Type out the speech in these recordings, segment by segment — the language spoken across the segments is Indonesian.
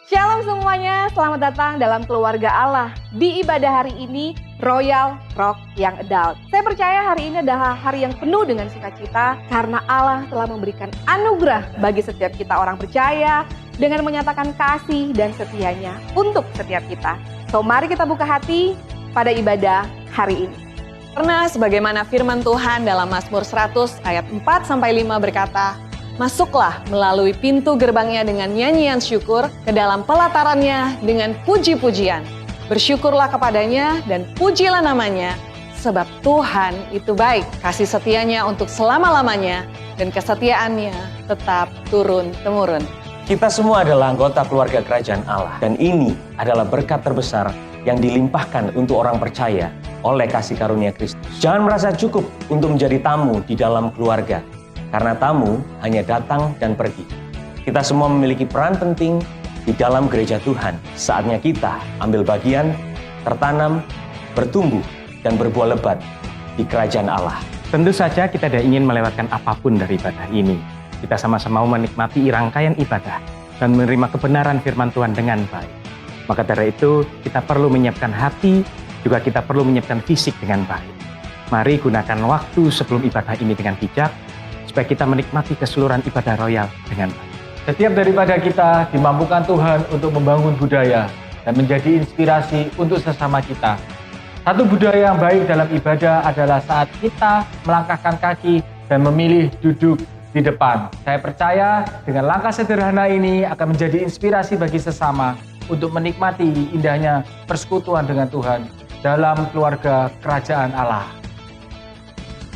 Shalom semuanya, selamat datang dalam keluarga Allah. Di ibadah hari ini, Royal Rock yang Adult. Saya percaya hari ini adalah hari yang penuh dengan sukacita karena Allah telah memberikan anugerah bagi setiap kita orang percaya dengan menyatakan kasih dan setianya untuk setiap kita. So mari kita buka hati pada ibadah hari ini. Karena sebagaimana firman Tuhan dalam Mazmur 100 ayat 4-5 berkata, masuklah melalui pintu gerbangnya dengan nyanyian syukur, ke dalam pelatarannya dengan puji-pujian. Bersyukurlah kepadanya dan pujilah namanya, sebab Tuhan itu baik. Kasih setianya untuk selama-lamanya dan kesetiaannya tetap turun-temurun. Kita semua adalah anggota keluarga kerajaan Allah. Dan ini adalah berkat terbesar yang dilimpahkan untuk orang percaya oleh kasih karunia Kristus. Jangan merasa cukup untuk menjadi tamu di dalam keluarga. Karena tamu hanya datang dan pergi. Kita semua memiliki peran penting di dalam gereja Tuhan. Saatnya kita ambil bagian, tertanam, bertumbuh, dan berbuah lebat di kerajaan Allah. Tentu saja kita tidak ingin melewatkan apapun dari ibadah ini. Kita sama-sama mau menikmati rangkaian ibadah dan menerima kebenaran firman Tuhan dengan baik. Maka dari itu kita perlu menyiapkan hati, juga kita perlu menyiapkan fisik dengan baik. Mari gunakan waktu sebelum ibadah ini dengan bijak, supaya kita menikmati keseluruhan ibadah royal dengan baik. Setiap daripada kita dimampukan Tuhan untuk membangun budaya dan menjadi inspirasi untuk sesama kita. Satu budaya yang baik dalam ibadah adalah saat kita melangkahkan kaki dan memilih duduk di depan. Saya percaya dengan langkah sederhana ini akan menjadi inspirasi bagi sesama untuk menikmati indahnya persekutuan dengan Tuhan dalam keluarga kerajaan Allah.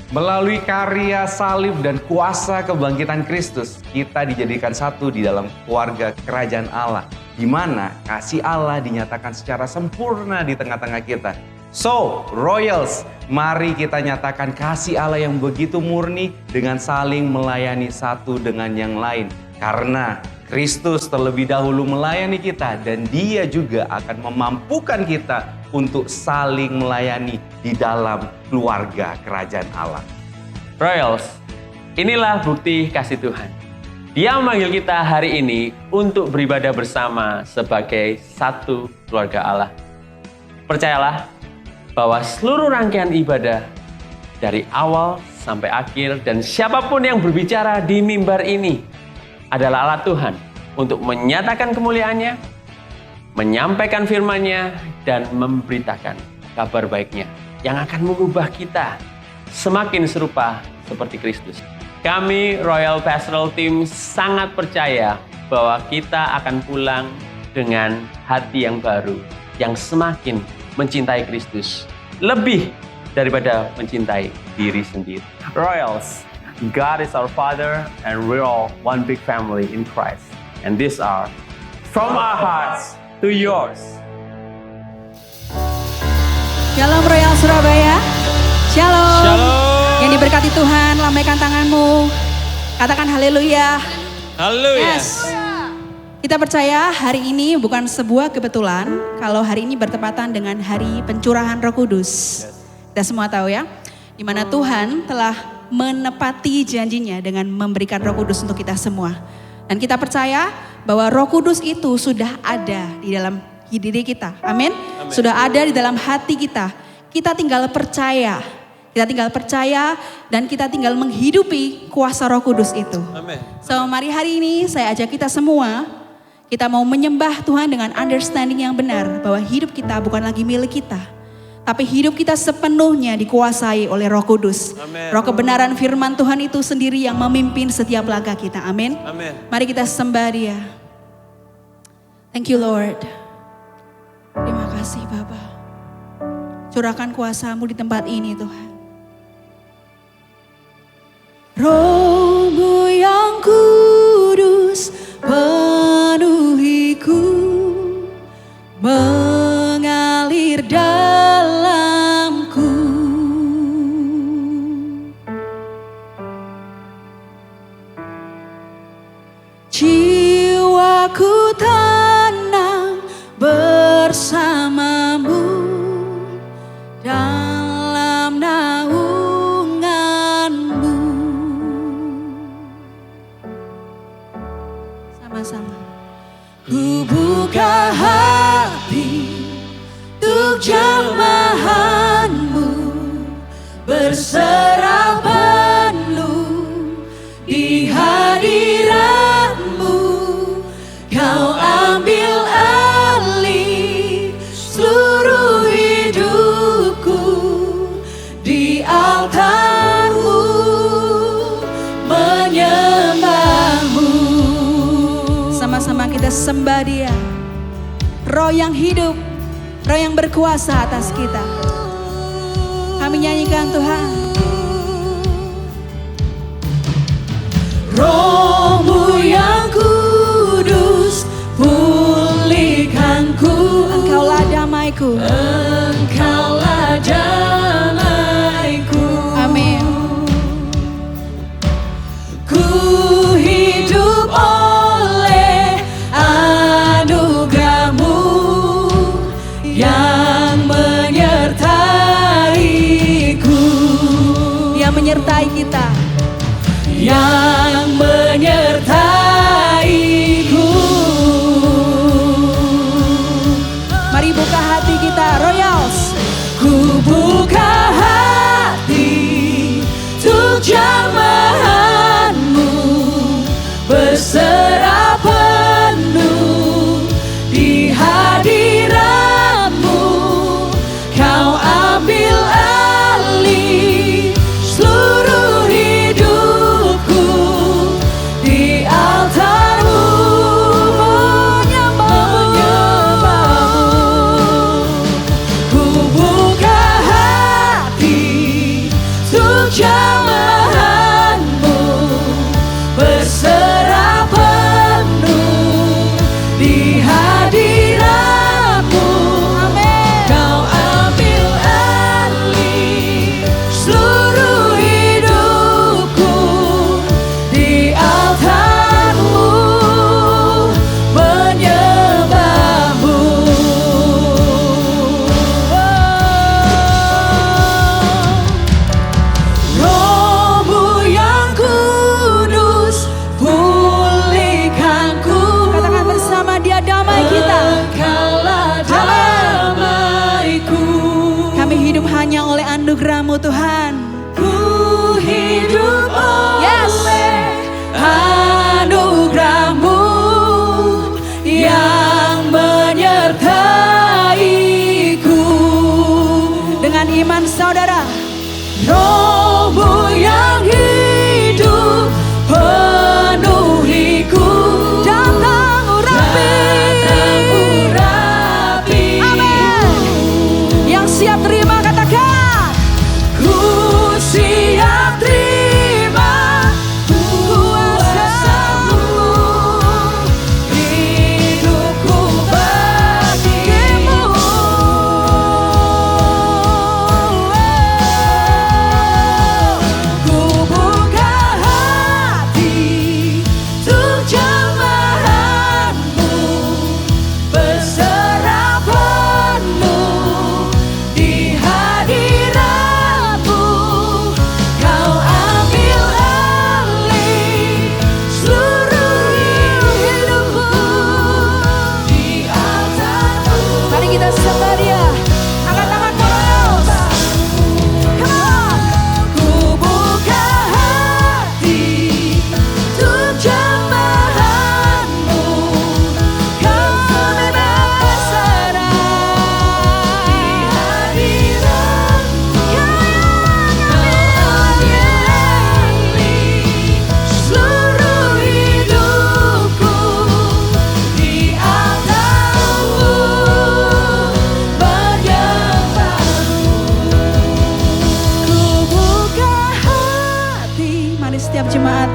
Melalui karya salib dan kuasa kebangkitan Kristus, kita dijadikan satu di dalam keluarga kerajaan Allah, di mana kasih Allah dinyatakan secara sempurna di tengah-tengah kita. So, Royals, mari kita nyatakan kasih Allah yang begitu murni dengan saling melayani satu dengan yang lain. Karena Kristus terlebih dahulu melayani kita dan Dia juga akan memampukan kita untuk saling melayani di dalam keluarga kerajaan Allah. Royals, inilah bukti kasih Tuhan. Dia memanggil kita hari ini untuk beribadah bersama sebagai satu keluarga Allah. Percayalah bahwa seluruh rangkaian ibadah dari awal sampai akhir dan siapapun yang berbicara di mimbar ini adalah alat Tuhan untuk menyatakan kemuliaannya, menyampaikan firman-Nya, dan memberitakan kabar baiknya yang akan mengubah kita semakin serupa seperti Kristus. Kami Royal Pastoral Team sangat percaya bahwa kita akan pulang dengan hati yang baru, yang semakin mencintai Kristus, lebih daripada mencintai diri sendiri. Royals, God is our Father and we're all one big family in Christ. And these are from our hearts to yours. Shalom Royal Surabaya. Shalom. Shalom. Yang diberkati Tuhan, lambaikan tanganmu. Katakan haleluya. Haleluya. Yes. Kita percaya hari ini bukan sebuah kebetulan kalau hari ini bertepatan dengan hari pencurahan Roh Kudus. Kita semua tahu ya, di mana Tuhan telah menepati janjinya dengan memberikan Roh Kudus untuk kita semua. Dan kita percaya bahwa Roh Kudus itu sudah ada di dalam diri kita. Amin. Sudah ada di dalam hati kita. Kita tinggal percaya. Kita tinggal percaya dan kita tinggal menghidupi kuasa Roh Kudus itu. Amin. So mari hari ini saya ajak kita semua, kita mau menyembah Tuhan dengan understanding yang benar bahwa hidup kita bukan lagi milik kita. Tapi hidup kita sepenuhnya dikuasai oleh Roh Kudus. Amen. Roh kebenaran firman Tuhan itu sendiri yang memimpin setiap langkah kita. Amin. Amin. Mari kita sembah Dia. Thank you Lord. Terima kasih Bapa. Curahkan kuasa-Mu di tempat ini Tuhan. Roh-Mu yang kudus penuhiku, mengalir dalamku. Jiwaku tenang bersamamu dalam naunganmu. sembah Dia. Roh yang hidup, Roh yang berkuasa atas kita. Kami nyanyikan Tuhan. Roh-Mu yang kudus, pulihkanku. Engkaulah damaiku. Engkaulah damaiku. Amin. Ku hidup oleh anugerah-Mu yang menyertaiku. Yang menyertai kita. Yang menyertaiku. Mari buka hati kita, Royals. Ku buka hati untuk jamahan-Mu, berserah penuh di hadirat-Mu. Kau ambil alih seluruh hidupku, di altar-Mu menyembah-Mu. Ku buka hati untuk jamahan-Mu, berserah penuh di hadirat-Mu. Kau ambil alih seluruh hidupku, di altar-Mu menyembah-Mu. Roh-Mu yang kudus, pulihkanku. Katakan bersama Dia, damai kita. Engkaulah damaiku. Kami hidup hanya oleh anugerah-Mu Tuhan. Ku hidup oleh anugerah-Mu yang menyertaiku. Dengan iman saudara, Roh-Mu yang hidup penuhiku. Datang urapi. Amin. Yang siap terima katakan, ku siap terima kuasa-Mu. Hidupku bagimu. Ku buka hati untuk jamahan-Mu, berserah penuh di hadirat-Mu. Kau ambil alih seluruh hidupku, di altar-Mu. Mari kita sembah Dia. Angkat tanganmu, Royals. Come on. Ku buka hati untuk jamahan-Mu. Kami berserah di hadirat-Mu. Kau yang ambil alih seluruh hidupku, di altar-Mu menyembah-Mu. Ku buka hati. Mari setiap jemaat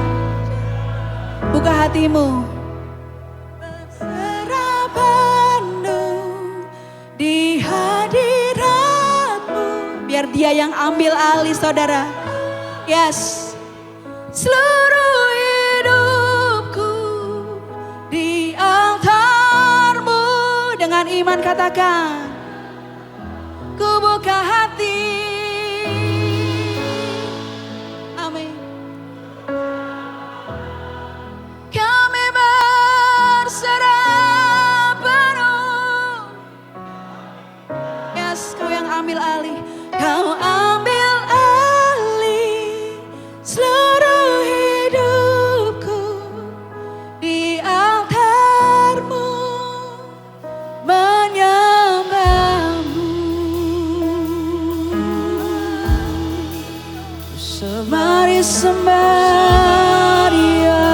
buka hatimu. Berserah penuh di hadirat-Mu. Biar Dia yang ambil alih saudara. Yes. Seluruh hidupku di altar-Mu. Dengan iman katakan, ku buka hati. Amin. Kami berserah penuh. Yes, Kau yang ambil alih. Kau ambil alih seluruh hidupku, di altar-Mu menyembah-Mu. Mari sembah Dia.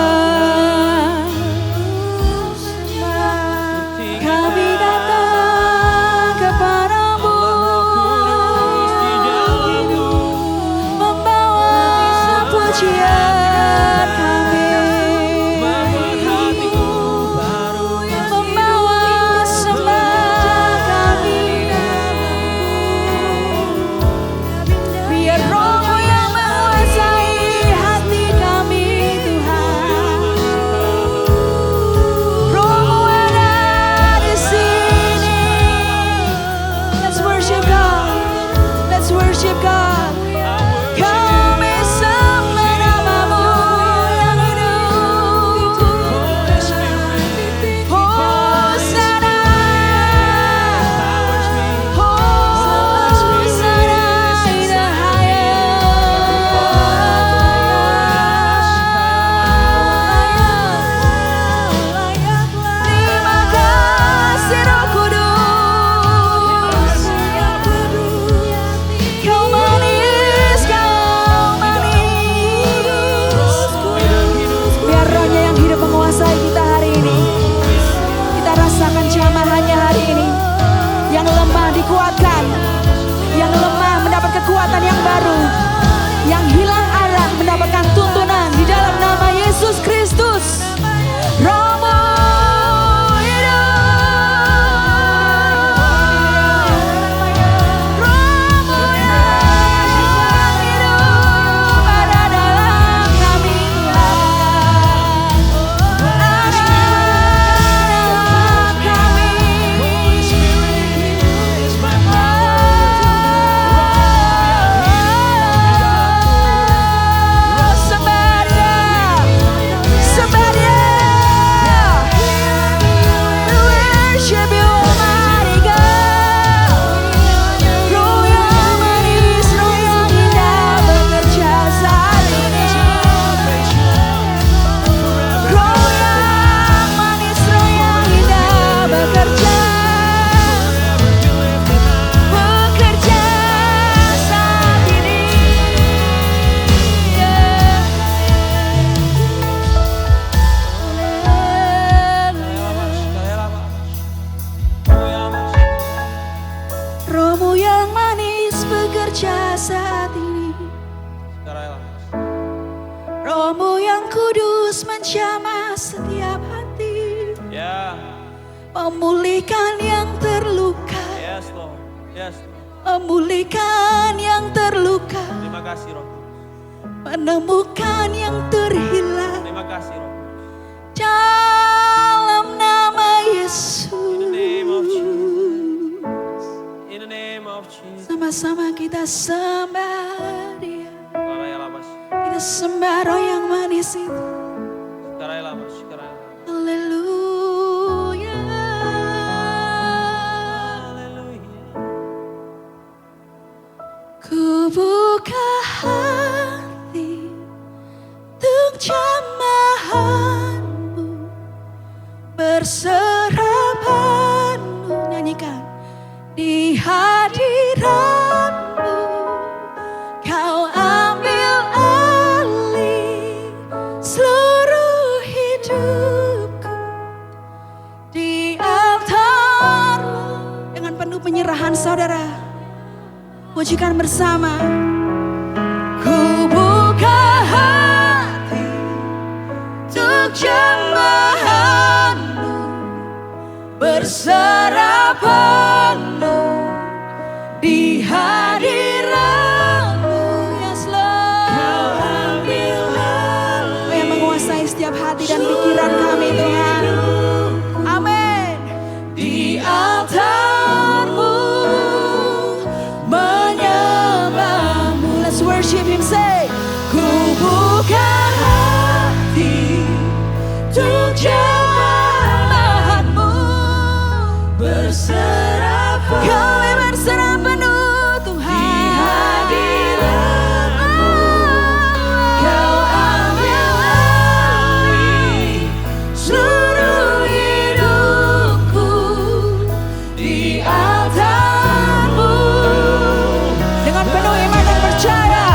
worship God. Kami sembah namamu yang hidup. Hosana, Hosana in the highest. Terima kasih Roh Kudus. Kau manis, kau manis. Biar rohnya yang hidup menguasai kita hari ini. Kita rasakan jamahannya hari ini. Yang lemah dikuatkan, yang lemah mendapat kekuatan yang baru, yang hilang arah mendapatkan tuntunan di dalam nama Yesus Kristus. Romo hidup, Romo yang hidup ada dalam kami Tuhan, ada dalam kami. Sembah Dia, sembah Dia. We worship You, Almighty God. Roh yang manis, roh yang indah bekerja saat ini. Roh yang manis, roh yang indah bekerja saat ini. Rohmu yang manis bekerja saat ini. Rohmu yang kudus menjamah setiap hati. Memulihkan yang terluka. Memulihkan yang terluka. Terima kasih Roh. Menemukan yang terhilang. Terima kasih Roh. Dalam nama Yesus. In the name of Jesus. Sama-sama kita sembah Dia. Kita sembah roh yang manis itu. Haleluya. Ku buka hati untuk jamahanmu, berserah penuh, nyanyikan. Di hadiratmu Kau ambil alih seluruh hidupku. Di altarmu, dengan penuh penyerahan saudara, pujikan bersama. Ku buka hati untuk jamahanmu, berserah penuh di hadiratmu yang selalu Kau ambil alih. Yang menguasai setiap hati dan pikiran kami Tuhan. Amin. Di altarmu menyembahmu. Let's worship Him, say. Ku buka hati untuk jamahanmu, berserah penuh. Kami berserah penuh Tuhan. Di hadiratmu Kau ambil alih seluruh hidupku. Di altarmu, dengan penuh iman dan percaya,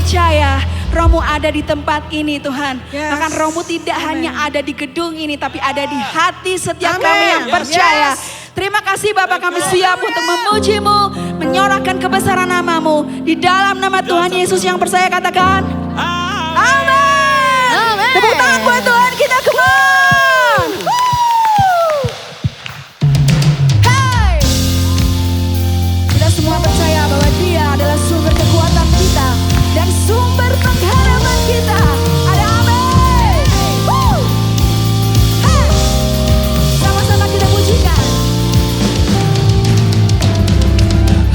percaya Roh-Mu ada di tempat ini Tuhan. Yes. Bahkan Roh-Mu tidak hanya ada di gedung ini, tapi ada di hati setiap Amin. kami yang percaya. Yes. Terima kasih Bapak, kami siap untuk memuji-Mu, menyorakkan kebesaran nama-Mu. Di dalam nama Tuhan Yesus yang percaya katakan, Amin. Tepuk tangan buat Tuhan kita, come on. Hey. Kita semua percaya bahwa Dia adalah sumber kekuatan kita dan sumber pengharapan kita. Ada amin. Hey. Sama-sama kita pujikan.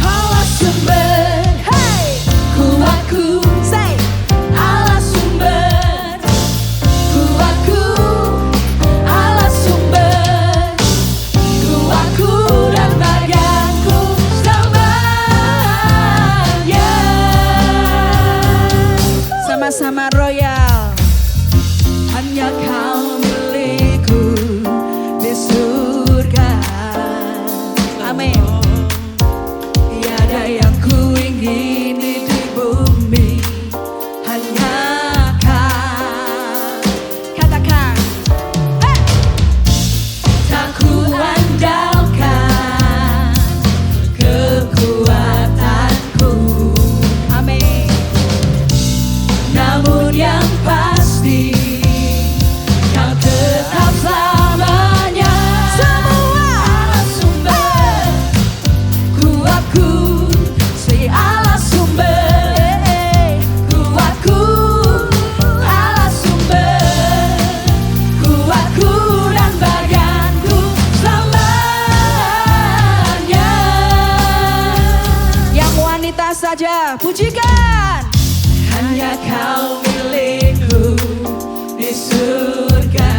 Allah sumber, hey, kuatku, say, Allah sumber, kuatku, Allah sumber, kuatku dan bagianku selamanya. Sama-sama royal, hanya Kau milikku di surga. Amin. Tiada yang ku ingini di bumi, hanya Kau. Katakan, hey! Tak ku andalkan kekuatanku, amin. Namun yang pasti Kau tetap selamanya. Semua Allah sumber, kuatku, si Allah sumber, kuatku, Allah sumber, kuatku dan bagianku selamanya. Yang wanita saja pujikan. Hanya Kau milikku di surga.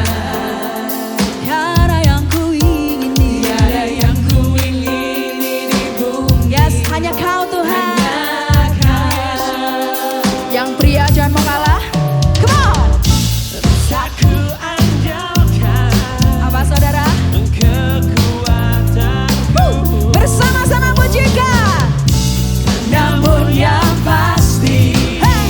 Tiada yang ku ingini, tiada yang ku ingini di bumi. Yes, hanya Kau Tuhan. Hanya Kau. Yang pria jangan mau kalah. Come on. Tak ku andalkan. Apa saudara? Kekuatanku. Bersama-sama pujikan. Namun yang pasti, hey,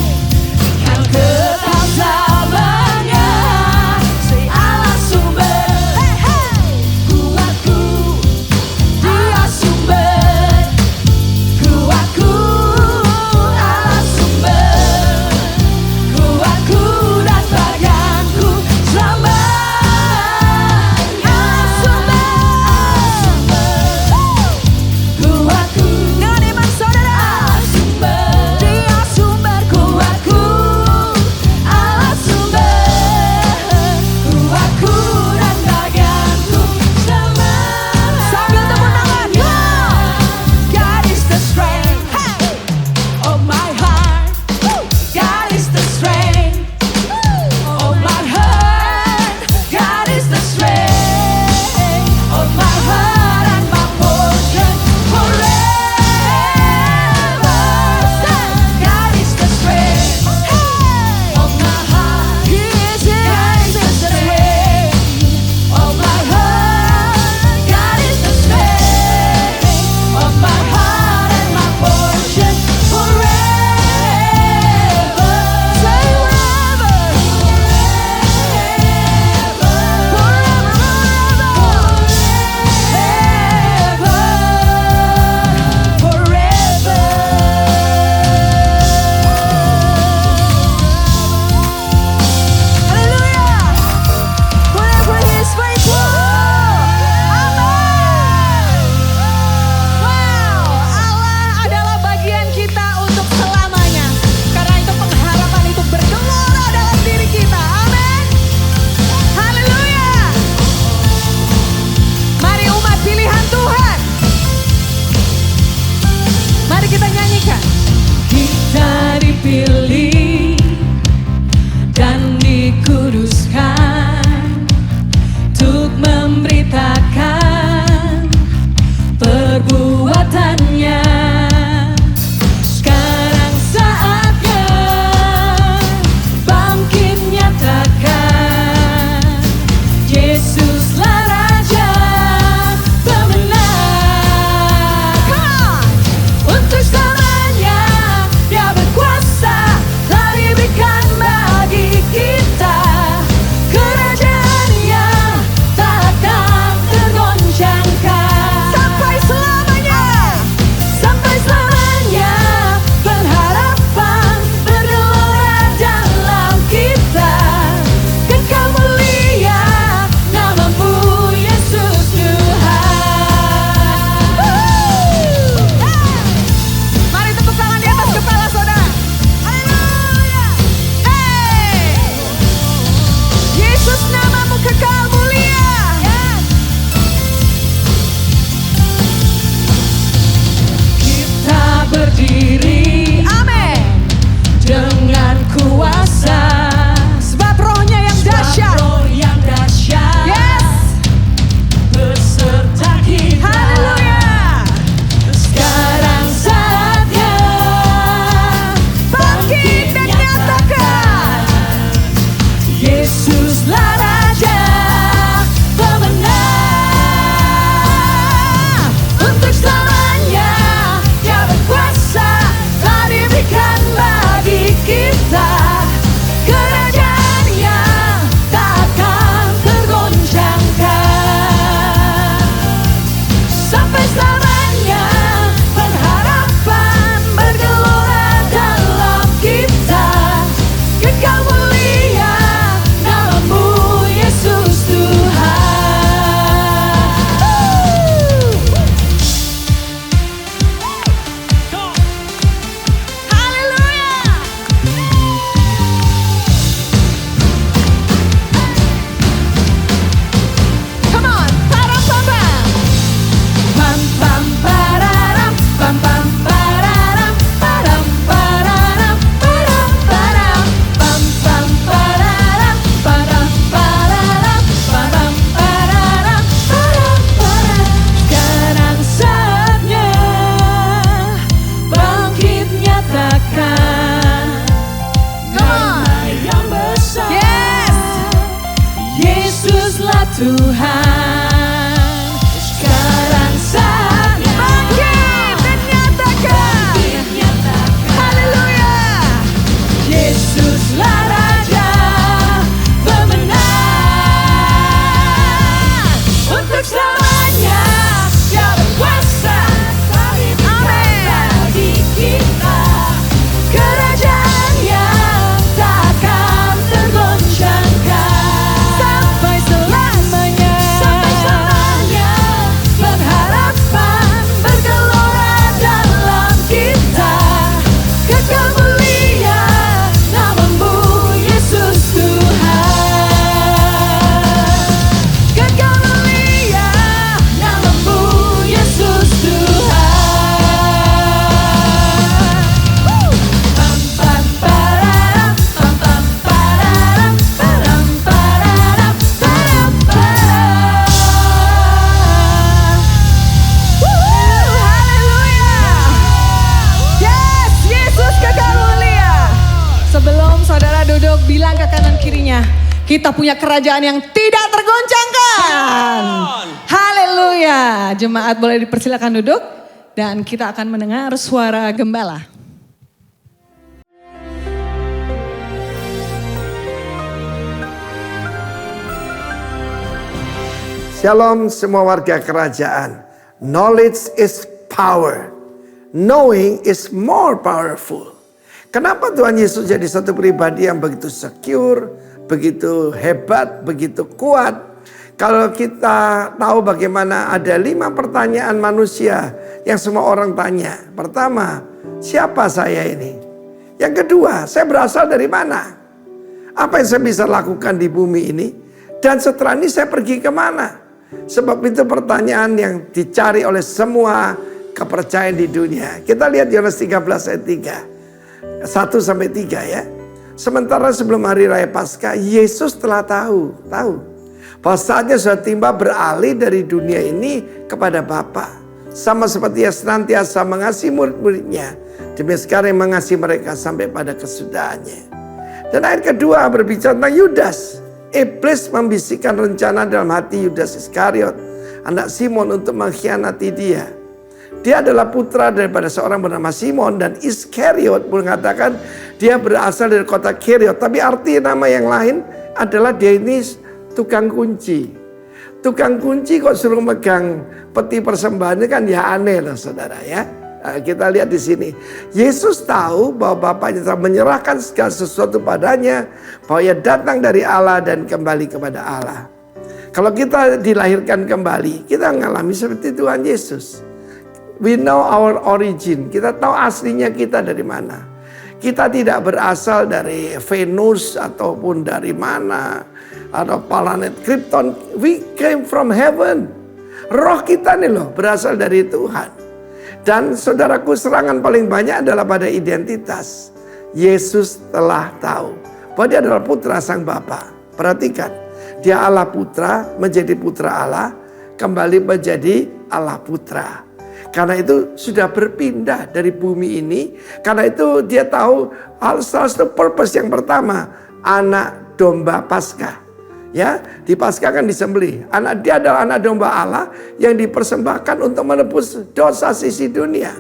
bilang ke kanan kirinya, kita punya kerajaan yang tidak tergoncangkan. Haleluya. Jemaat boleh dipersilakan duduk dan kita akan mendengar suara gembala. Shalom semua warga kerajaan. Knowledge is power. Knowing is more powerful. Kenapa Tuhan Yesus jadi satu pribadi yang begitu secure, begitu hebat, begitu kuat? Kalau kita tahu bagaimana ada 5 pertanyaan manusia yang semua orang tanya. Pertama, siapa saya ini? Yang kedua, saya berasal dari mana? Apa yang saya bisa lakukan di bumi ini? Dan setelah ini saya pergi kemana? Sebab itu pertanyaan yang dicari oleh semua kepercayaan di dunia. Kita lihat Yohanes 13 ayat 3. 1-3 ya. Sementara sebelum hari raya Paskah, Yesus telah tahu bahwa saatnya sudah tiba beralih dari dunia ini kepada Bapa. Sama seperti yang senantiasa mengasihi murid-muridnya, demikian sekarang mengasihi mereka sampai pada kesudahannya. Dan ayat kedua berbicara tentang Yudas. Iblis membisikkan rencana dalam hati Yudas Iskariot, anak Simon, untuk mengkhianati dia. Dia adalah putra daripada seorang bernama Simon, dan Iskariot mengatakan dia berasal dari kota Keriot. Tapi arti nama yang lain adalah dia ini tukang kunci. Tukang kunci kok suruh megang peti persembahan ini kan ya aneh lah saudara ya. Nah, kita lihat di sini. Yesus tahu bahwa Bapaknya telah menyerahkan segala sesuatu padanya, bahwa ia datang dari Allah dan kembali kepada Allah. Kalau kita dilahirkan kembali, kita mengalami seperti Tuhan Yesus. We know our origin. Kita tahu aslinya kita dari mana. Kita tidak berasal dari Venus ataupun dari mana, atau planet Krypton. We came from heaven. Roh kita nih loh berasal dari Tuhan. Dan saudaraku, serangan paling banyak adalah pada identitas. Yesus telah tahu bahwa dia adalah putra sang Bapa. Perhatikan, dia Allah putra, menjadi putra Allah, kembali menjadi Allah putra. Karena itu sudah berpindah dari bumi ini. Karena itu dia tahu salah satu purpose yang pertama, anak domba Paskah. Ya, di Paskah kan disembelih. Dia adalah anak domba Allah yang dipersembahkan untuk menebus dosa sisi dunia.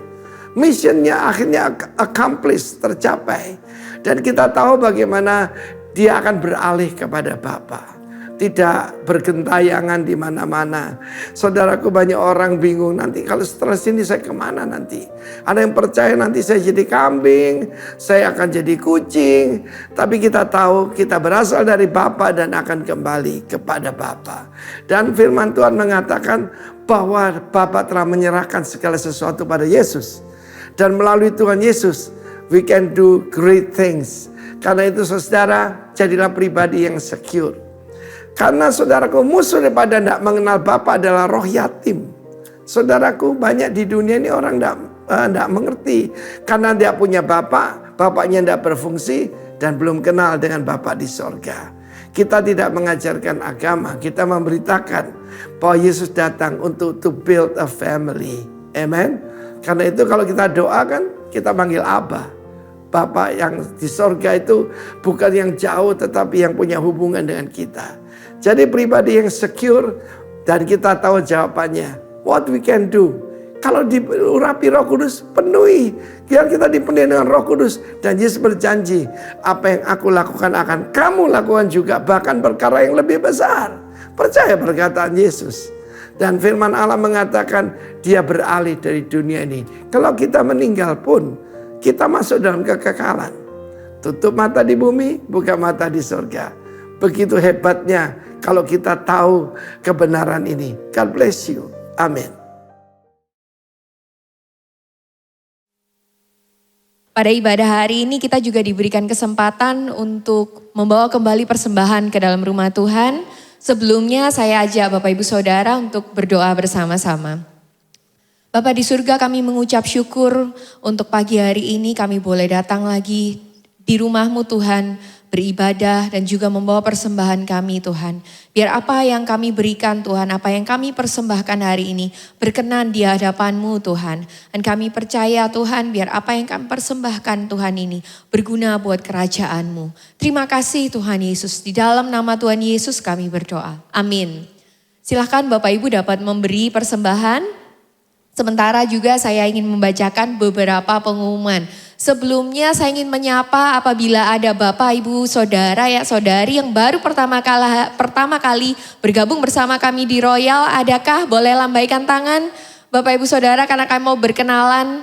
Missionnya akhirnya accomplished, tercapai. Dan kita tahu bagaimana dia akan beralih kepada Bapa. Tidak bergentayangan di mana-mana. Saudaraku, banyak orang bingung, nanti kalau setelah sini saya kemana nanti. Ada yang percaya nanti saya jadi kambing, saya akan jadi kucing. Tapi kita tahu kita berasal dari Bapa dan akan kembali kepada Bapa. Dan firman Tuhan mengatakan bahwa Bapa telah menyerahkan segala sesuatu pada Yesus. Dan melalui Tuhan Yesus, we can do great things. Karena itu saudara, jadilah pribadi yang secure. Karena saudaraku, musuh daripada tidak mengenal Bapa adalah roh yatim. Saudaraku, banyak di dunia ini orang tidak mengerti. Karena dia punya Bapa, Bapaknya tidak berfungsi dan belum kenal dengan Bapa di sorga. Kita tidak mengajarkan agama, kita memberitakan bahwa Yesus datang untuk to build a family. Amen. Karena itu kalau kita doakan, kita panggil Abba. Bapa yang di sorga itu bukan yang jauh, tetapi yang punya hubungan dengan kita. Jadi pribadi yang secure dan kita tahu jawabannya. What we can do. Kalau diurapi Roh Kudus, penuhi. Biar kita dipenuhi dengan Roh Kudus. Dan Yesus berjanji, apa yang aku lakukan akan kamu lakukan juga. Bahkan perkara yang lebih besar. Percaya perkataan Yesus. Dan firman Allah mengatakan dia beralih dari dunia ini. Kalau kita meninggal pun, kita masuk dalam kekekalan. Tutup mata di bumi, buka mata di surga. Begitu hebatnya kalau kita tahu kebenaran ini. God bless you. Amin. Pada ibadah hari ini kita juga diberikan kesempatan untuk membawa kembali persembahan ke dalam rumah Tuhan. Sebelumnya saya ajak Bapak Ibu Saudara untuk berdoa bersama-sama. Bapa di surga, kami mengucap syukur untuk pagi hari ini kami boleh datang lagi di rumah-Mu Tuhan, beribadah dan juga membawa persembahan kami Tuhan. Biar apa yang kami berikan Tuhan, apa yang kami persembahkan hari ini berkenan di hadapan-Mu Tuhan. Dan kami percaya Tuhan biar apa yang kami persembahkan Tuhan ini berguna buat kerajaan-Mu. Terima kasih Tuhan Yesus, di dalam nama Tuhan Yesus kami berdoa. Amin. Silahkan Bapak Ibu dapat memberi persembahan. Sementara juga saya ingin membacakan beberapa pengumuman. Sebelumnya saya ingin menyapa apabila ada Bapak, Ibu, Saudara ya saudari yang baru pertama kali bergabung bersama kami di Royal. Adakah boleh lambaikan tangan Bapak, Ibu, Saudara karena kami mau berkenalan.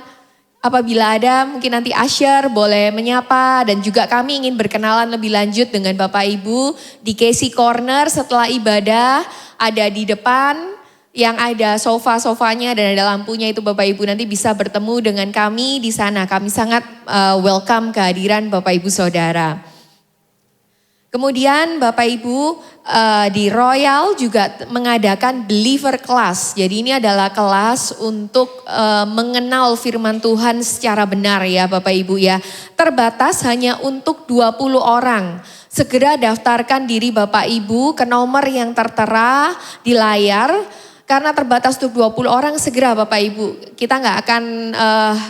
Apabila ada mungkin nanti Asher boleh menyapa dan juga kami ingin berkenalan lebih lanjut dengan Bapak Ibu di Casey Corner setelah ibadah ada di depan. Yang ada sofa-sofanya dan ada lampunya itu Bapak Ibu nanti bisa bertemu dengan kami di sana. Kami sangat welcome kehadiran Bapak Ibu Saudara. Kemudian Bapak Ibu di Royal juga mengadakan Believer Class. Jadi ini adalah kelas untuk mengenal firman Tuhan secara benar ya Bapak Ibu ya. Terbatas hanya untuk 20 orang. Segera daftarkan diri Bapak Ibu ke nomor yang tertera di layar. Karena terbatas untuk 20 orang, segera Bapak Ibu. Kita nggak akan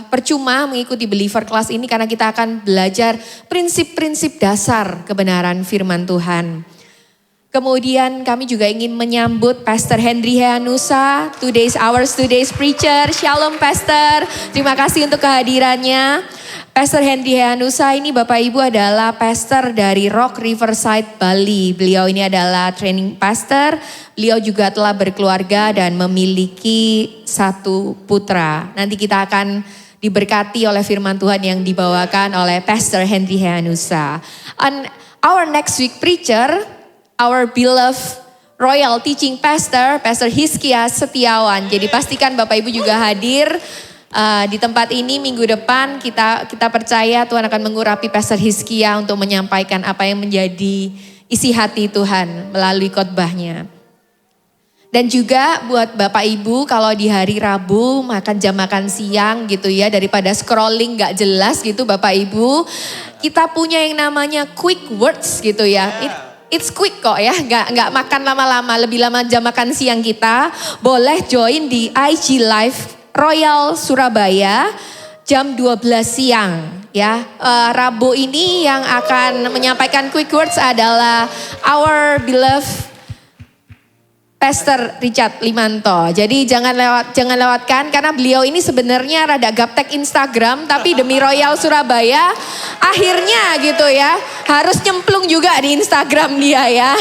percuma mengikuti Believer Class ini karena kita akan belajar prinsip-prinsip dasar kebenaran firman Tuhan. Kemudian kami juga ingin menyambut Pastor Henry Heanusa, Today's Preacher. Shalom Pastor, terima kasih untuk kehadirannya. Pastor Henry Heanusa ini Bapak Ibu adalah pastor dari Rock Riverside Bali. Beliau ini adalah training pastor. Beliau juga telah berkeluarga dan memiliki 1 putra. Nanti kita akan diberkati oleh firman Tuhan yang dibawakan oleh Pastor Henry Heanusa. And our next week preacher, our beloved Royal Teaching Pastor, Pastor Hizkia Setiawan. Jadi pastikan Bapak Ibu juga hadir. Di tempat ini minggu depan kita percaya Tuhan akan mengurapi Pastor Hizkia untuk menyampaikan apa yang menjadi isi hati Tuhan melalui khotbahnya. Dan juga buat Bapak Ibu kalau di hari Rabu makan jam makan siang gitu ya daripada scrolling gak jelas gitu Bapak Ibu. Kita punya yang namanya quick words gitu ya. It's quick kok ya, nggak makan lama-lama, lebih lama jam makan siang kita. Boleh join di IG Live Royal Surabaya jam 12 siang ya. Rabu ini yang akan menyampaikan quick words adalah our beloved Pastor Richard Limanto. Jadi jangan lewatkan karena beliau ini sebenarnya rada gaptek Instagram tapi demi Royal Surabaya akhirnya gitu ya harus nyemplung juga di Instagram dia ya.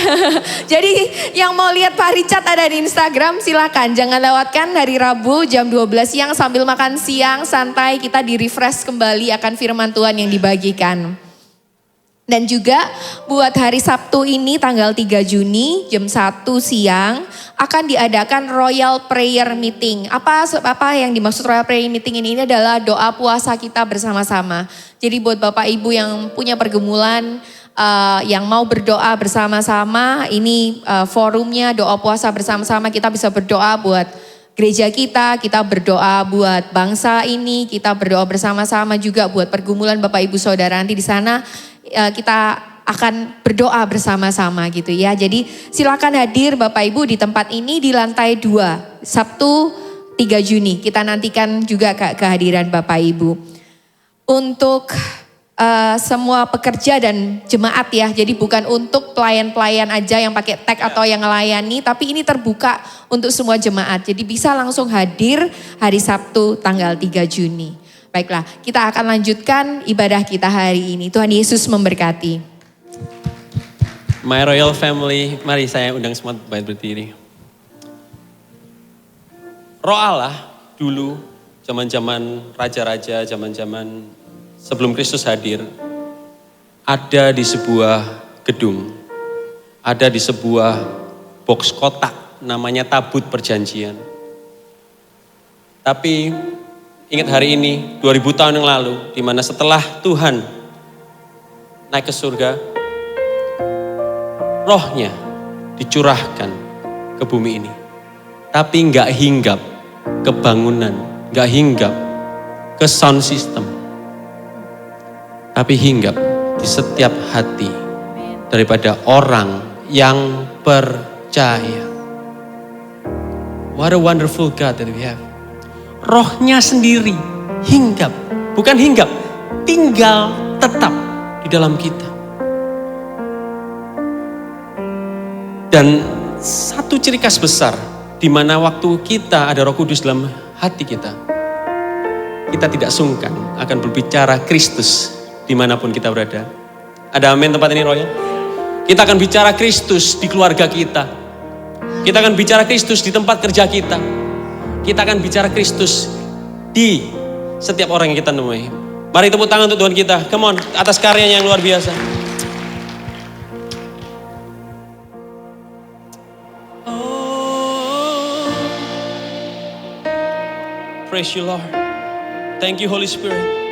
Jadi yang mau lihat Pak Richard ada di Instagram silakan, jangan lewatkan hari Rabu jam 12 siang sambil makan siang santai kita di-refresh kembali akan firman Tuhan yang dibagikan. Dan juga buat hari Sabtu ini tanggal 3 Juni jam 1 siang akan diadakan Royal Prayer Meeting. Apa yang dimaksud Royal Prayer Meeting ini adalah doa puasa kita bersama-sama. Jadi buat Bapak Ibu yang punya pergumulan yang mau berdoa bersama-sama, ini forumnya doa puasa bersama-sama, kita bisa berdoa buat gereja kita berdoa buat bangsa ini, kita berdoa bersama-sama juga buat pergumulan Bapak Ibu Saudara. Nanti di sana kita akan berdoa bersama-sama gitu ya. Jadi silakan hadir Bapak Ibu di tempat ini di lantai 2 Sabtu 3 Juni. Kita nantikan juga kehadiran Bapak Ibu. Untuk semua pekerja dan jemaat ya. Jadi bukan untuk pelayan-pelayan aja yang pakai tag atau yang melayani, tapi ini terbuka untuk semua jemaat. Jadi bisa langsung hadir hari Sabtu tanggal 3 Juni. Baiklah, kita akan lanjutkan ibadah kita hari ini. Tuhan Yesus memberkati. My Royal Family, mari saya undang semua baik berdiri. Roh Allah dulu, zaman-zaman raja-raja, zaman-zaman sebelum Kristus hadir, ada di sebuah gedung, ada di sebuah box kotak namanya tabut perjanjian. Tapi ingat hari ini 2000 tahun yang lalu, di mana setelah Tuhan naik ke surga, rohnya dicurahkan ke bumi ini. Tapi nggak hinggap ke bangunan, nggak hinggap ke sound system. Tapi hinggap di setiap hati daripada orang yang percaya. What a wonderful God that we have. Rohnya sendiri hinggap, bukan hinggap, tinggal tetap di dalam kita. Dan satu ciri khas besar di mana waktu kita ada Roh Kudus dalam hati kita tidak sungkan akan berbicara Kristus dimanapun kita berada. Ada amin tempat ini, Royal? Kita akan bicara Kristus di keluarga kita. Kita akan bicara Kristus di tempat kerja kita. Kita akan bicara Kristus di setiap orang yang kita temui. Mari tepuk tangan untuk Tuhan kita. Come on, atas karyanya yang luar biasa. Oh, praise you, Lord. Thank you, Holy Spirit.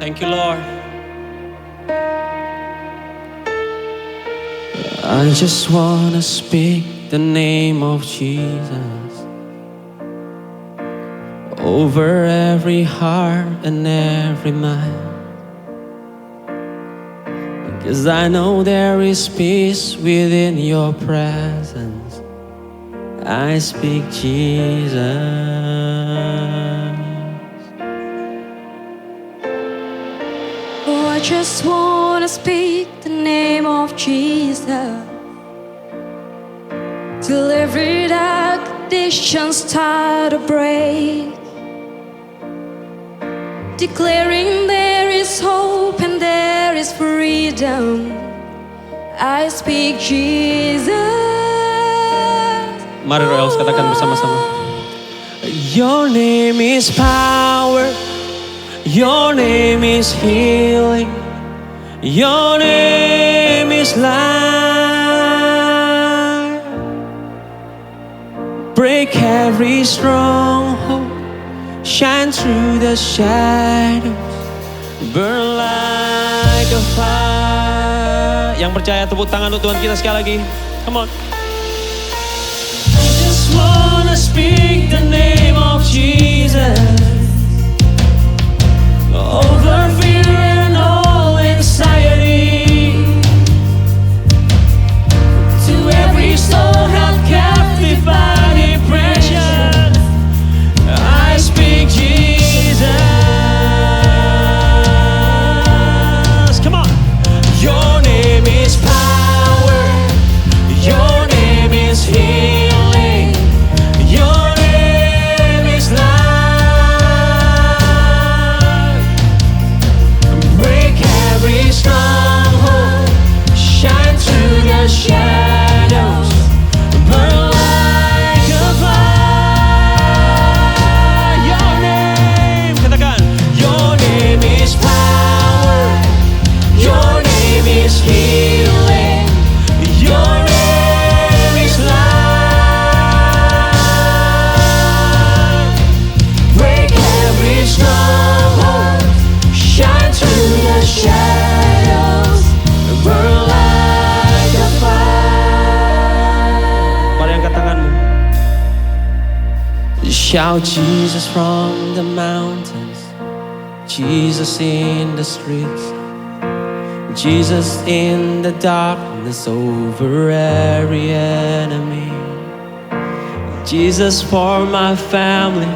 Thank you, Lord. I just want to speak the name of Jesus over every heart and every mind, because I know there is peace within your presence. I speak Jesus. I just want to speak the name of Jesus till every dark addiction start to break, declaring there is hope and there is freedom. I speak Jesus. Mari Royals katakan bersama-sama. Your name is power. Your name is healing. Your name is life. Break every stronghold. Shine through the shadows. Burn like a fire. Yang percaya tepuk tangan untuk Tuhan kita sekali lagi. Come on. I just wanna speak the name of Jesus over fear and all anxiety, to every soul held captive by depression. I speak Jesus. Come on. Your name is power. Your name is healing. Your name is life. Every stronghold, shine through the shadows, burn like a fire. Your name, katakan. Your name is power. Your name is healing. Your name is life. Break every stronghold, shine through the shadows. Burn like a fire. Mari angkat tanganmu. Shout Jesus from the mountains, Jesus in the streets, Jesus in the darkness over every enemy, Jesus for my family.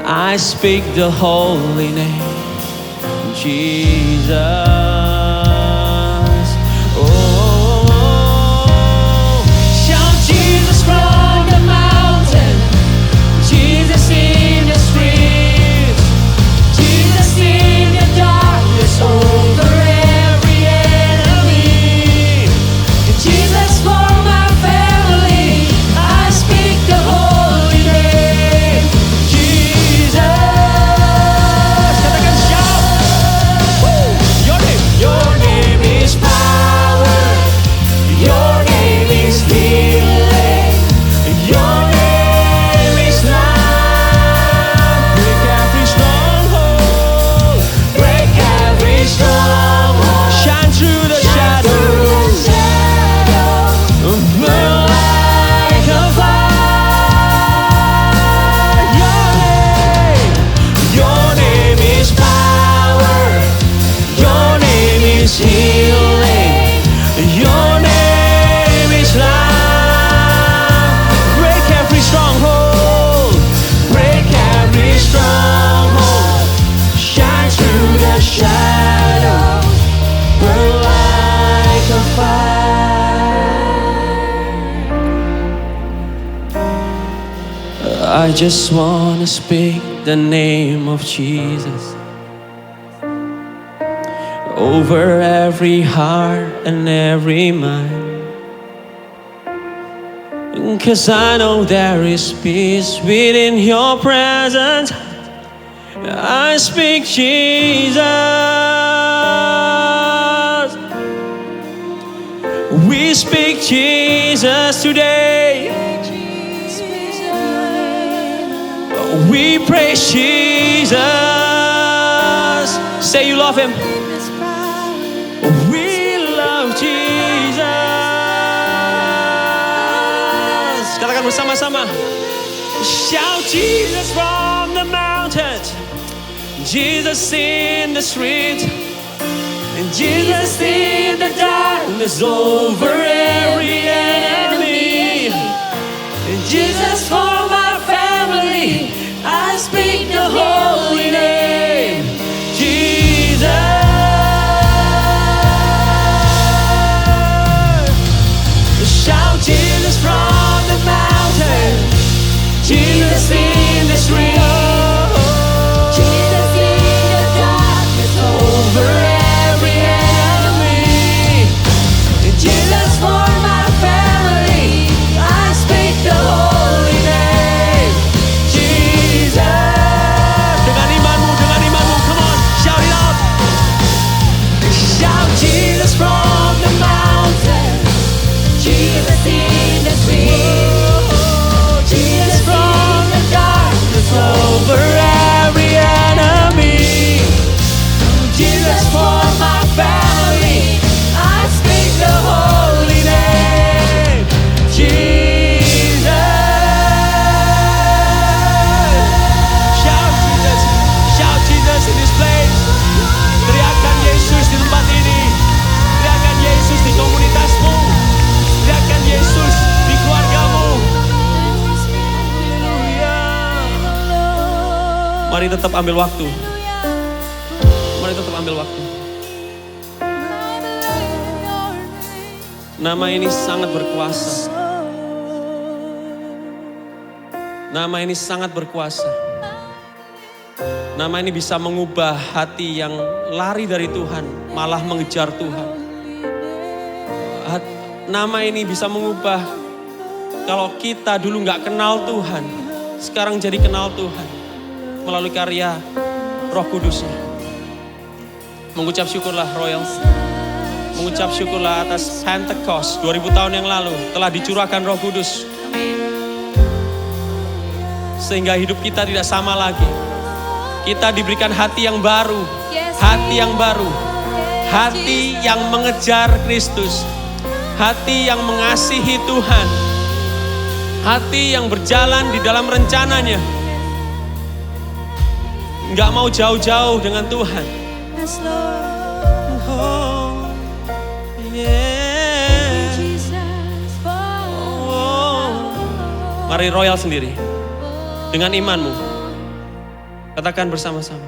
I speak the holy name, Jesus. Your name. I just wanna speak the name of Jesus over every heart and every mind. 'Cause I know there is peace within your presence. I speak Jesus. We speak Jesus today. We praise Jesus. Say you love him. We love Jesus. Katakan bersama-sama. Shout Jesus from the mountains, Jesus in the street, and Jesus in the darkness over every enemy. And Jesus for my family, I speak the holy name, Jesus. Shout Jesus from the mountain, Jesus in the street, Jesus in the darkness over every enemy. Jesus for my family, I speak the holy name, Jesus. Dengan imanmu, come on, shout it out. Shout Jesus from the mountain, Jesus in the street, Jesus from the darkness over every enemy. Jesus for my family, I speak the holy name, Jesus. Shout Jesus in this place. Teriakan Yesus di tempat ini. Teriakan Yesus di komunitasmu. Teriakan Yesus di keluargamu. Mari tetap ambil waktu. Mari tetap ambil waktu. Nama ini sangat berkuasa. Nama ini sangat berkuasa. Nama ini bisa mengubah hati yang lari dari Tuhan, malah mengejar Tuhan. Nama ini bisa mengubah kalau kita dulu nggak kenal Tuhan, sekarang jadi kenal Tuhan melalui karya Roh Kudusnya. Mengucap syukurlah Royal. Mengucap syukurlah atas Pentecost 2000 tahun yang lalu telah dicurahkan Roh Kudus. Sehingga hidup kita tidak sama lagi. Kita diberikan hati yang baru. Hati yang baru. Hati yang mengejar Kristus. Hati yang mengasihi Tuhan. Hati yang berjalan di dalam rencananya. Nggak mau jauh-jauh dengan Tuhan. Oh, yeah. Oh. Mari Royal sendiri. Dengan imanmu. Katakan bersama-sama.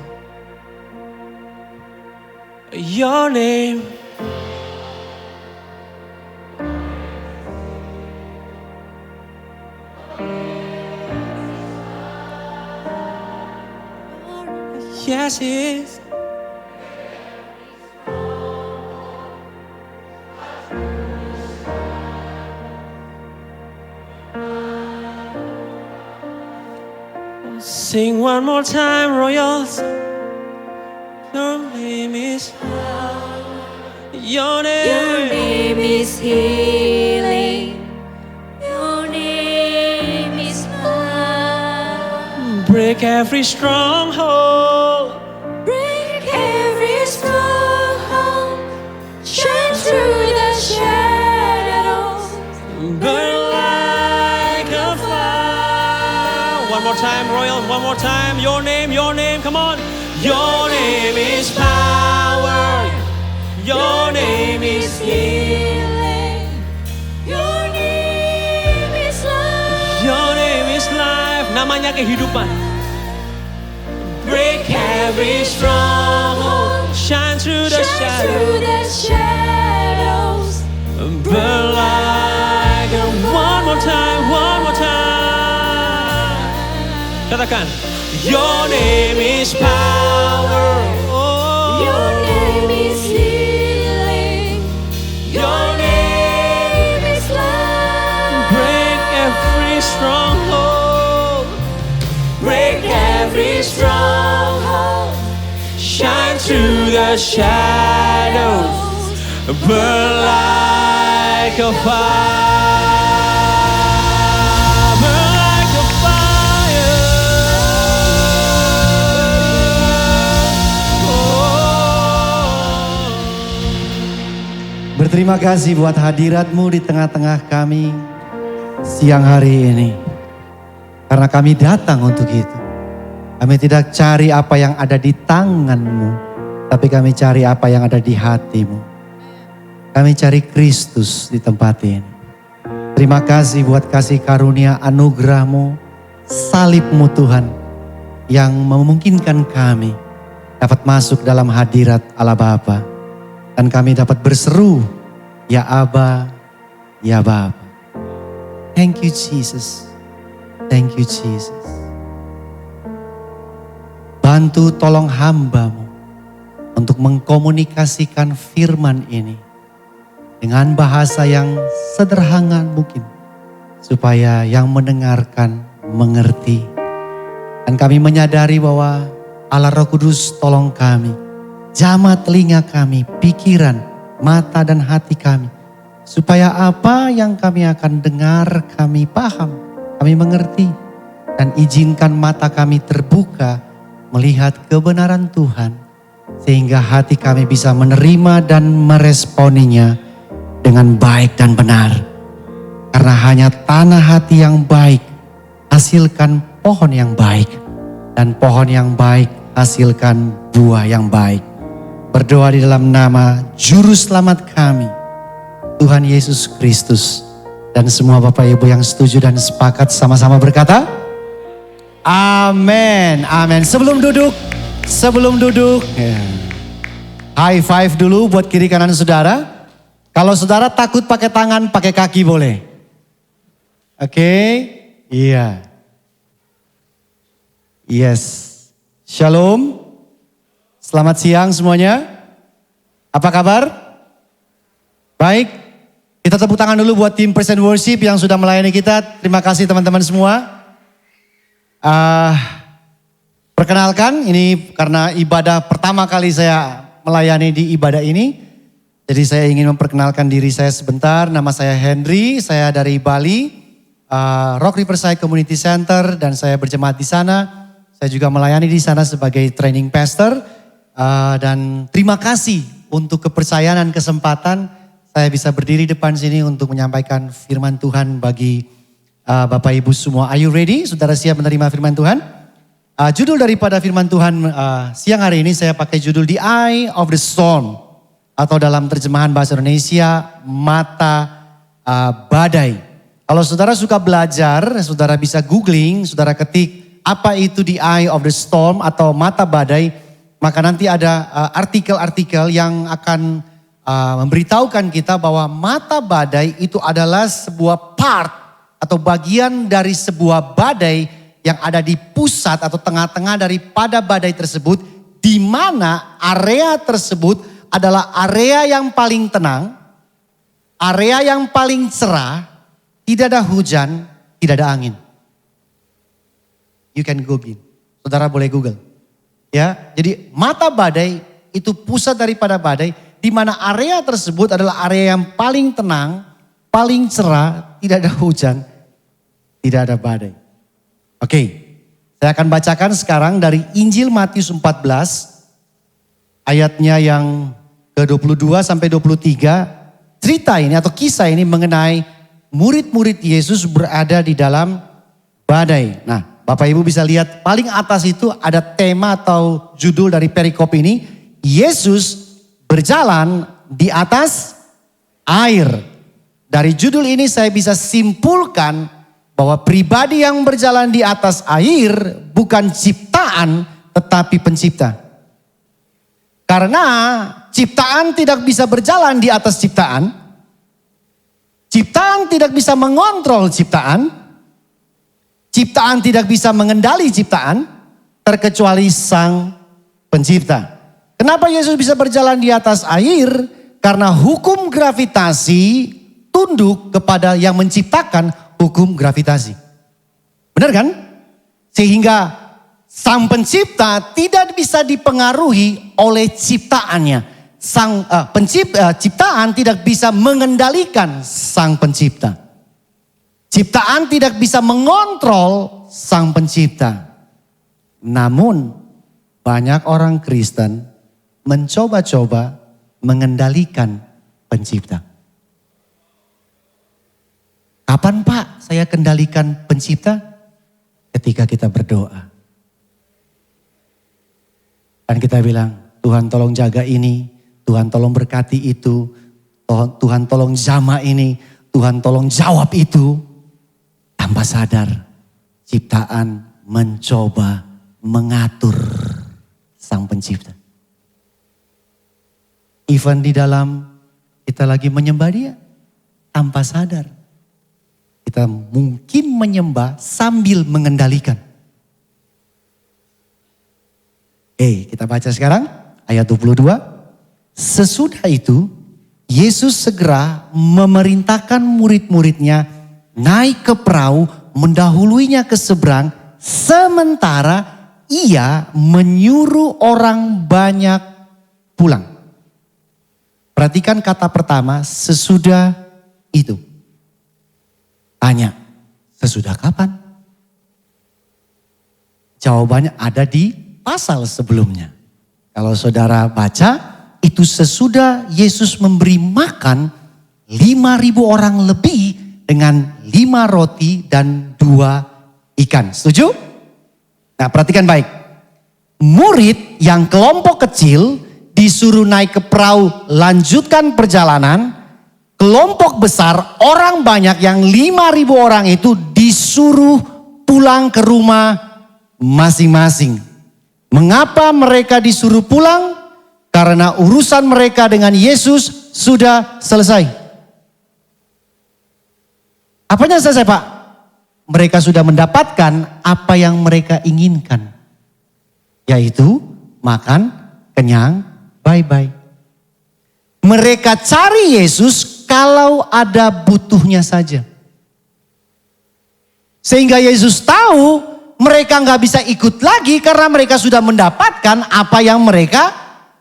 Your name. Yes, yes. Sing one more time, Royals. Your name is. Your name is healing. Your name is love. Break every stronghold. Break every stronghold. Shine through the shadows. Burn like a fire. One more time, Royal. One more time. Your name. Come on. Your name is power. Your name is healing. Your name is life. Your name is life. Namanya kehidupan. Break every stronghold. Shine through the shadows. Burn like a. One more time. katakan, Your name is power. Oh. Your name is healing. Your name is love. Break every stronghold. Break every stronghold. Shine through the shadows. Burn like a fire. Burn like a fire. Oh. Berterima kasih buat hadirat-Mu di tengah-tengah kami siang hari ini. Karena kami datang untuk itu. Kami tidak cari apa yang ada di tangan-Mu, tapi kami cari apa yang ada di hati-Mu. Kami cari Kristus di tempat ini. Terima kasih buat kasih karunia anugerah-Mu, salib-Mu Tuhan, yang memungkinkan kami dapat masuk dalam hadirat Allah Bapa. Dan kami dapat berseru, ya Aba, ya Bapa. Thank you Jesus. Thank you Jesus. Bantu tolong hamba-Mu untuk mengkomunikasikan firman ini dengan bahasa yang sederhana mungkin, supaya yang mendengarkan mengerti. Dan kami menyadari bahwa Allah Roh Kudus tolong kami, jamah telinga kami, pikiran, mata dan hati kami, supaya apa yang kami akan dengar kami paham, kami mengerti. Dan izinkan mata kami terbuka melihat kebenaran Tuhan, sehingga hati kami bisa menerima dan meresponinya dengan baik dan benar. Karena hanya tanah hati yang baik hasilkan pohon yang baik. Dan pohon yang baik hasilkan buah yang baik. Berdoa di dalam nama Juru Selamat kami, Tuhan Yesus Kristus. Dan semua Bapak Ibu yang setuju dan sepakat sama-sama berkata, amin, amin. Sebelum duduk, high five dulu buat kiri kanan saudara. Kalau saudara takut pakai tangan, pakai kaki boleh. Oke? Iya. Yes. Shalom. Selamat siang semuanya. Apa kabar? Baik. Kita tepuk tangan dulu buat tim Praise and Worship yang sudah melayani kita. Terima kasih teman-teman semua. Perkenalkan, ini karena ibadah pertama kali saya melayani di ibadah ini. Jadi saya ingin memperkenalkan diri saya sebentar. Nama saya Henry, saya dari Bali, Rock Riverside Community Center, dan saya berjemaat di sana. Saya juga melayani di sana sebagai training pastor. Dan terima kasih untuk kepercayaan dan kesempatan saya bisa berdiri depan sini untuk menyampaikan firman Tuhan bagi Bapak Ibu semua. Are you ready? Saudara siap menerima firman Tuhan? Judul daripada firman Tuhan siang hari ini saya pakai judul The Eye of the Storm. Atau dalam terjemahan bahasa Indonesia, mata badai. Kalau saudara suka belajar, saudara bisa googling, saudara ketik apa itu the eye of the storm atau mata badai. Maka nanti ada artikel-artikel yang akan memberitahukan kita bahwa mata badai itu adalah sebuah part atau bagian dari sebuah badai yang ada di pusat atau tengah-tengah daripada badai tersebut, di mana area tersebut adalah area yang paling tenang, area yang paling cerah, tidak ada hujan, tidak ada angin. You can Google, saudara boleh Google. Ya, jadi mata badai itu pusat daripada badai, di mana area tersebut adalah area yang paling tenang, paling cerah, tidak ada hujan, tidak ada badai. Oke, saya akan bacakan sekarang dari Injil Matius 14, ayatnya yang ke-22 sampai 23, cerita ini atau kisah ini mengenai murid-murid Yesus berada di dalam badai. Nah, Bapak Ibu bisa lihat paling atas itu ada tema atau judul dari perikop ini, Yesus berjalan di atas air. Dari judul ini saya bisa simpulkan bahwa pribadi yang berjalan di atas air bukan ciptaan tetapi pencipta. Karena ciptaan tidak bisa berjalan di atas ciptaan. Ciptaan tidak bisa mengontrol ciptaan. ciptaan tidak bisa mengendali ciptaan terkecuali Sang Pencipta. Kenapa Yesus bisa berjalan di atas air? Karena hukum gravitasi tunduk kepada yang menciptakan hukum gravitasi. Benar kan? Sehingga Sang Pencipta tidak bisa dipengaruhi oleh ciptaannya. Ciptaan tidak bisa mengendalikan Sang Pencipta. Ciptaan tidak bisa mengontrol Sang Pencipta. Namun banyak orang Kristen mencoba-coba mengendalikan Pencipta. Kapan Pak saya kendalikan Pencipta? Ketika kita berdoa. Dan kita bilang, Tuhan tolong jaga ini, Tuhan tolong berkati itu, Tuhan tolong jamah ini, Tuhan tolong jawab itu. Tanpa sadar, ciptaan mencoba mengatur Sang Pencipta. Even di dalam kita lagi menyembah Dia, tanpa sadar. Kita mungkin menyembah sambil mengendalikan. Kita baca sekarang ayat 22. Sesudah itu Yesus segera memerintahkan murid-muridnya naik ke perahu mendahuluinya ke seberang sementara ia menyuruh orang banyak pulang. Perhatikan kata pertama, sesudah itu. Tanya, sesudah kapan? Jawabannya ada di pasal sebelumnya. Kalau saudara baca, itu sesudah Yesus memberi makan 5.000 orang lebih dengan 5 roti dan 2 ikan. Setuju? Nah, perhatikan baik. Murid yang kelompok kecil disuruh naik ke perahu lanjutkan perjalanan. Kelompok besar orang banyak yang 5.000 orang itu disuruh pulang ke rumah masing-masing. Mengapa mereka disuruh pulang? Karena urusan mereka dengan Yesus sudah selesai. Apanya selesai Pak? Mereka sudah mendapatkan apa yang mereka inginkan. Yaitu makan, kenyang, bye-bye. Mereka cari Yesus kalau ada butuhnya saja. Sehingga Yesus tahu mereka nggak bisa ikut lagi karena mereka sudah mendapatkan apa yang mereka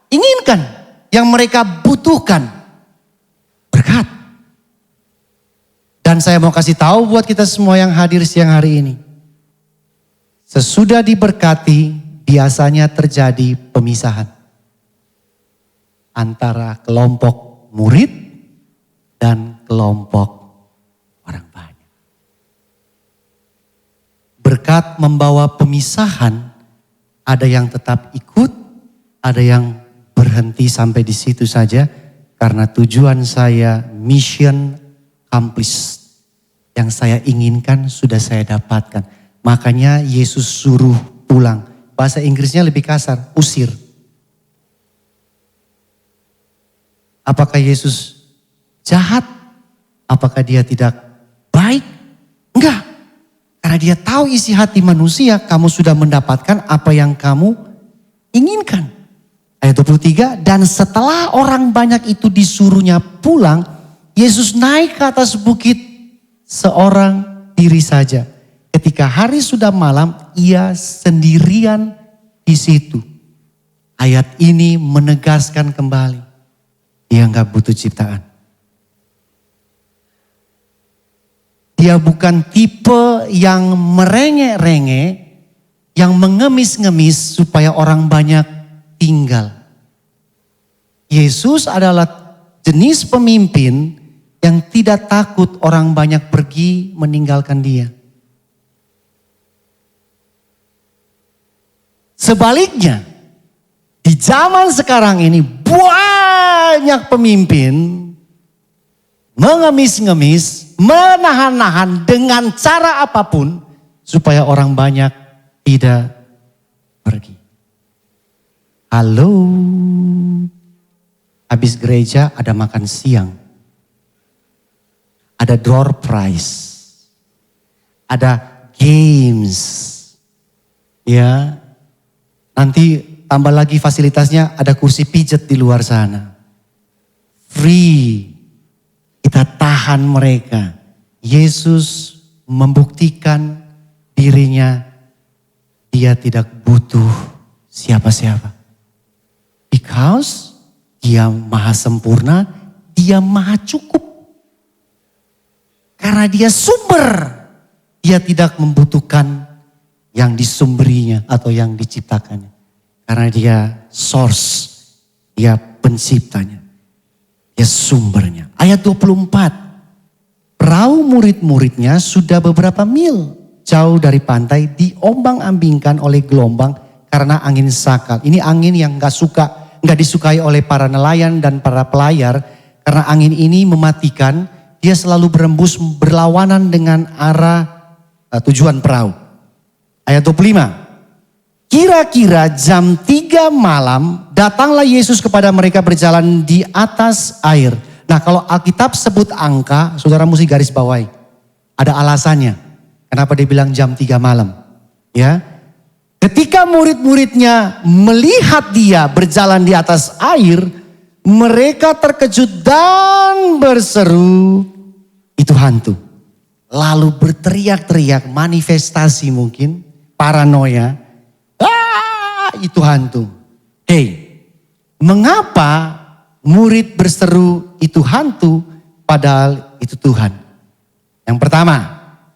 inginkan. Yang mereka butuhkan. Berkat. Dan saya mau kasih tahu buat kita semua yang hadir siang hari ini. Sesudah diberkati biasanya terjadi pemisahan. Antara kelompok murid dan kelompok orang banyak. Berkat membawa pemisahan, ada yang tetap ikut, ada yang berhenti sampai di situ saja. Karena tujuan saya mission accomplished. Yang saya inginkan sudah saya dapatkan. Makanya Yesus suruh pulang. Bahasa Inggrisnya lebih kasar, usir. Apakah Yesus jahat? Apakah dia tidak baik? Enggak. Karena dia tahu isi hati manusia, kamu sudah mendapatkan apa yang kamu inginkan. Ayat 23, dan setelah orang banyak itu disuruhnya pulang, Yesus naik ke atas bukit seorang diri saja. Ketika hari sudah malam, ia sendirian di situ. Ayat ini menegaskan kembali. Dia nggak butuh ciptaan. Dia bukan tipe yang merengek-rengek, yang mengemis-ngemis supaya orang banyak tinggal. Yesus adalah jenis pemimpin yang tidak takut orang banyak pergi meninggalkan dia. Sebaliknya, di zaman sekarang ini banyak pemimpin mengemis-ngemis, menahan-nahan dengan cara apapun supaya orang banyak tidak pergi. Halo, habis gereja ada makan siang, ada door prize, ada games. Ya, nanti tambah lagi fasilitasnya, ada kursi pijat di luar sana. Free, kita tahan mereka. Yesus membuktikan dirinya, dia tidak butuh siapa-siapa. Because dia maha sempurna, dia maha cukup. Karena dia sumber, dia tidak membutuhkan yang disumberinya atau yang diciptakannya. Karena dia source, dia penciptanya. Dia sumbernya. Ayat 24. Perahu murid-muridnya sudah beberapa mil jauh dari pantai, diombang-ambingkan oleh gelombang karena angin sakal. Ini angin yang nggak disukai oleh para nelayan dan para pelayar. Karena angin ini mematikan, dia selalu berembus berlawanan dengan arah tujuan perahu. Ayat 25. Kira-kira jam 3 malam datanglah Yesus kepada mereka berjalan di atas air. Nah, kalau Alkitab sebut angka, saudara mesti garis bawahi. Ada alasannya. Kenapa dia bilang jam 3 malam? Ya. Ketika murid-muridnya melihat dia berjalan di atas air, mereka terkejut dan berseru, itu hantu. Lalu berteriak-teriak, manifestasi mungkin, paranoia. Itu hantu. Mengapa murid berseru itu hantu padahal itu Tuhan? Yang pertama,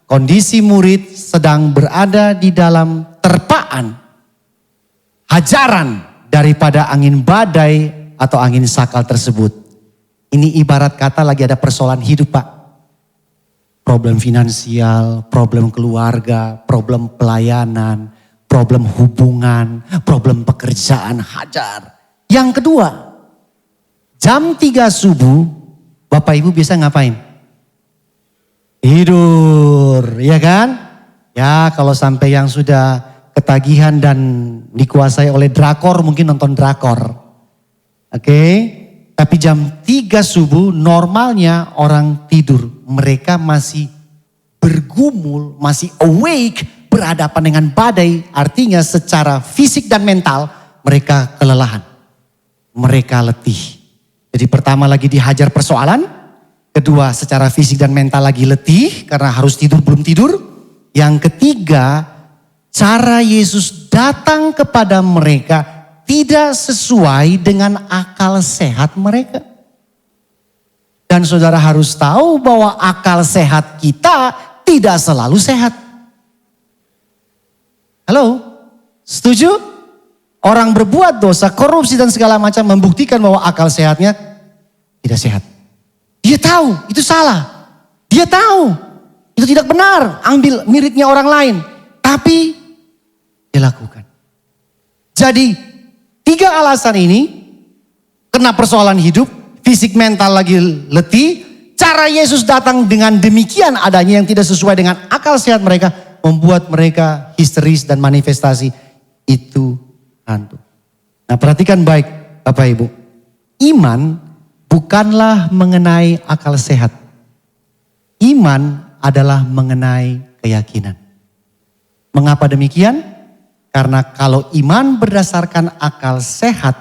kondisi murid sedang berada di dalam terpaan hajaran daripada angin badai atau angin sakal tersebut. Ini ibarat kata lagi ada persoalan hidup, Pak. Problem finansial, problem keluarga, problem pelayanan, problem hubungan, problem pekerjaan, hajar. Yang kedua, jam 3 subuh, Bapak Ibu biasa ngapain? Tidur, ya kan? Ya, kalau sampai yang sudah ketagihan dan dikuasai oleh drakor, mungkin nonton drakor. Oke? Tapi jam 3 subuh normalnya orang tidur. Mereka masih bergumul, masih awake, berhadapan dengan badai, artinya secara fisik dan mental mereka kelelahan. Mereka letih. Jadi pertama lagi dihajar persoalan, kedua secara fisik dan mental lagi letih karena harus tidur belum tidur. Yang ketiga, cara Yesus datang kepada mereka tidak sesuai dengan akal sehat mereka. Dan saudara harus tahu bahwa akal sehat kita tidak selalu sehat. Halo, setuju? Orang berbuat dosa, korupsi dan segala macam membuktikan bahwa akal sehatnya tidak sehat. Dia tahu itu salah. Dia tahu itu tidak benar, ambil miliknya orang lain. Tapi dia lakukan. Jadi 3 alasan ini, kena persoalan hidup, fisik mental lagi letih, cara Yesus datang dengan demikian adanya yang tidak sesuai dengan akal sehat mereka, membuat mereka histeris dan manifestasi itu hantu. Nah, perhatikan baik Bapak Ibu. Iman bukanlah mengenai akal sehat. Iman adalah mengenai keyakinan. Mengapa demikian? Karena kalau iman berdasarkan akal sehat,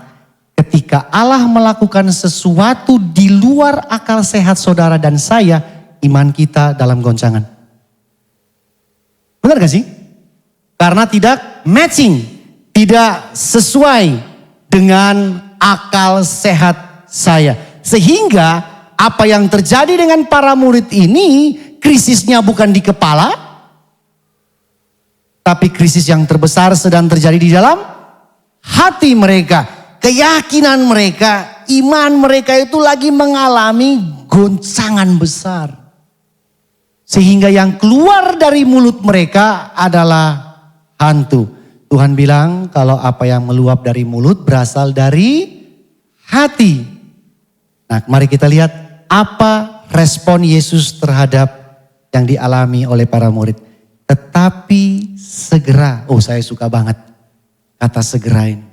ketika Allah melakukan sesuatu di luar akal sehat saudara dan saya, iman kita dalam goncangan. Benar gak sih? Karena tidak matching, tidak sesuai dengan akal sehat saya. Sehingga apa yang terjadi dengan para murid ini, krisisnya bukan di kepala, tapi krisis yang terbesar sedang terjadi di dalam hati mereka. Keyakinan mereka, iman mereka itu lagi mengalami goncangan besar. Sehingga yang keluar dari mulut mereka adalah hantu. Tuhan bilang kalau apa yang meluap dari mulut berasal dari hati. Nah, mari kita lihat apa respon Yesus terhadap yang dialami oleh para murid. Tetapi segera, saya suka banget kata segerain.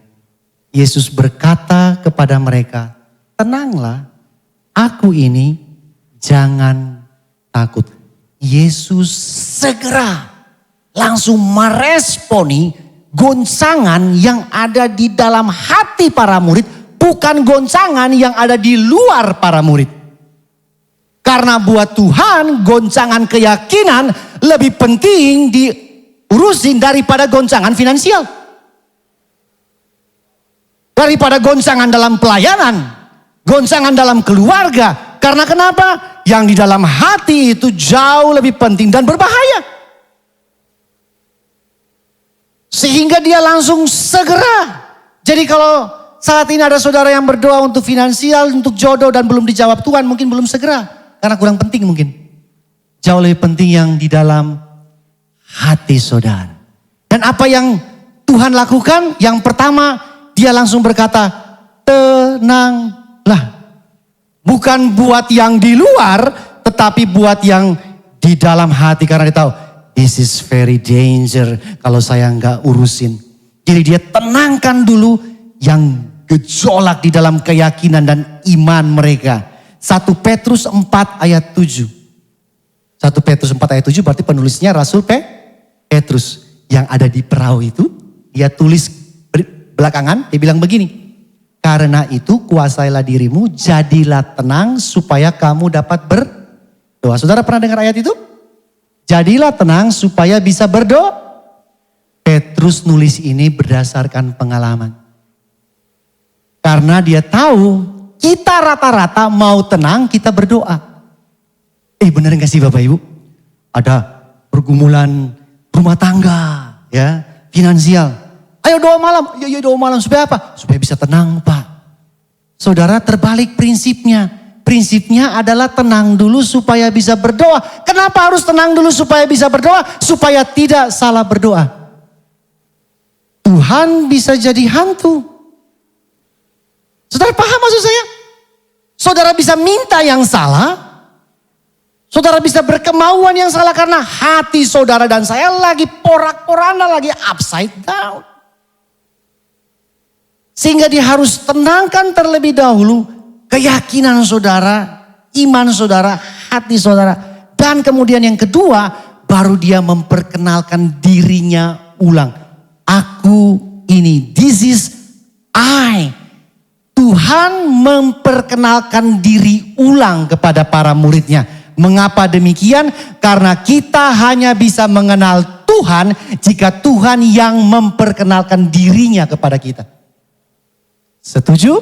Yesus berkata kepada mereka, tenanglah, aku ini, jangan takut. Yesus segera langsung meresponi goncangan yang ada di dalam hati para murid, bukan goncangan yang ada di luar para murid. Karena buat Tuhan goncangan keyakinan lebih penting diurusin daripada goncangan finansial. Daripada goncangan dalam pelayanan, goncangan dalam keluarga. Karena kenapa? Yang di dalam hati itu jauh lebih penting dan berbahaya. Sehingga dia langsung segera. Jadi kalau saat ini ada saudara yang berdoa untuk finansial, untuk jodoh dan belum dijawab Tuhan, mungkin belum segera. Karena kurang penting mungkin. Jauh lebih penting yang di dalam hati saudara. Dan apa yang Tuhan lakukan? Yang pertama, dia langsung berkata, tenanglah. Bukan buat yang di luar, tetapi buat yang di dalam hati. Karena dia tahu, this is very danger kalau saya nggak urusin. Jadi dia tenangkan dulu yang gejolak di dalam keyakinan dan iman mereka. 1 Petrus 4 ayat 7. 1 Petrus 4 ayat 7 berarti penulisnya Rasul Petrus. Yang ada di perahu itu, dia tulis belakangan, dia bilang begini. Karena itu kuasailah dirimu, jadilah tenang supaya kamu dapat berdoa. Saudara pernah dengar ayat itu? Jadilah tenang supaya bisa berdoa. Petrus nulis ini berdasarkan pengalaman. Karena dia tahu kita rata-rata mau tenang, kita berdoa. Benar gak sih Bapak Ibu? Ada pergumulan rumah tangga, ya, finansial. Ayo doa malam. Ya doa malam supaya apa? Supaya bisa tenang Pak. Saudara terbalik prinsipnya. Prinsipnya adalah tenang dulu supaya bisa berdoa. Kenapa harus tenang dulu supaya bisa berdoa? Supaya tidak salah berdoa. Tuhan bisa jadi hantu. Saudara paham maksud saya? Saudara bisa minta yang salah. Saudara bisa berkemauan yang salah karena hati saudara dan saya lagi porak-poranda, lagi upside down. Sehingga dia harus tenangkan terlebih dahulu keyakinan saudara, iman saudara, hati saudara. Dan kemudian yang kedua, baru dia memperkenalkan dirinya ulang. Aku ini, this is I. Tuhan memperkenalkan diri ulang kepada para muridnya. Mengapa demikian? Karena kita hanya bisa mengenal Tuhan jika Tuhan yang memperkenalkan dirinya kepada kita. Setuju?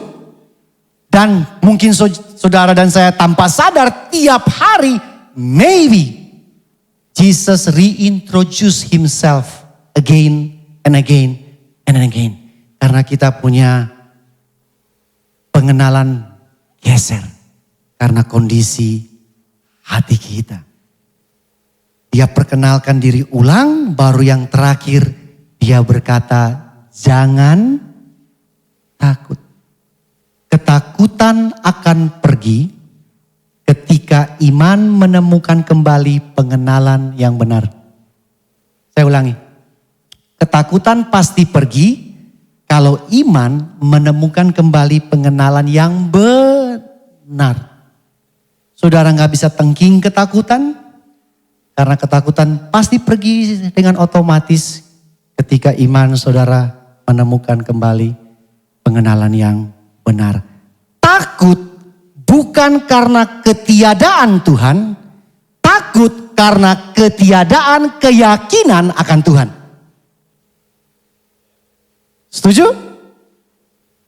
Dan mungkin saudara dan saya tanpa sadar tiap hari, maybe Jesus reintroduce himself again and again and again. Karena kita punya pengenalan geser karena kondisi hati kita. Dia perkenalkan diri ulang, baru yang terakhir dia berkata, jangan takut. Ketakutan akan pergi ketika iman menemukan kembali pengenalan yang benar. Saya ulangi. Ketakutan pasti pergi kalau iman menemukan kembali pengenalan yang benar. Saudara gak bisa tengking ketakutan. Karena ketakutan pasti pergi dengan otomatis ketika iman saudara menemukan kembali pengenalan yang benar. Takut bukan karena ketiadaan Tuhan. Takut karena ketiadaan keyakinan akan Tuhan. Setuju?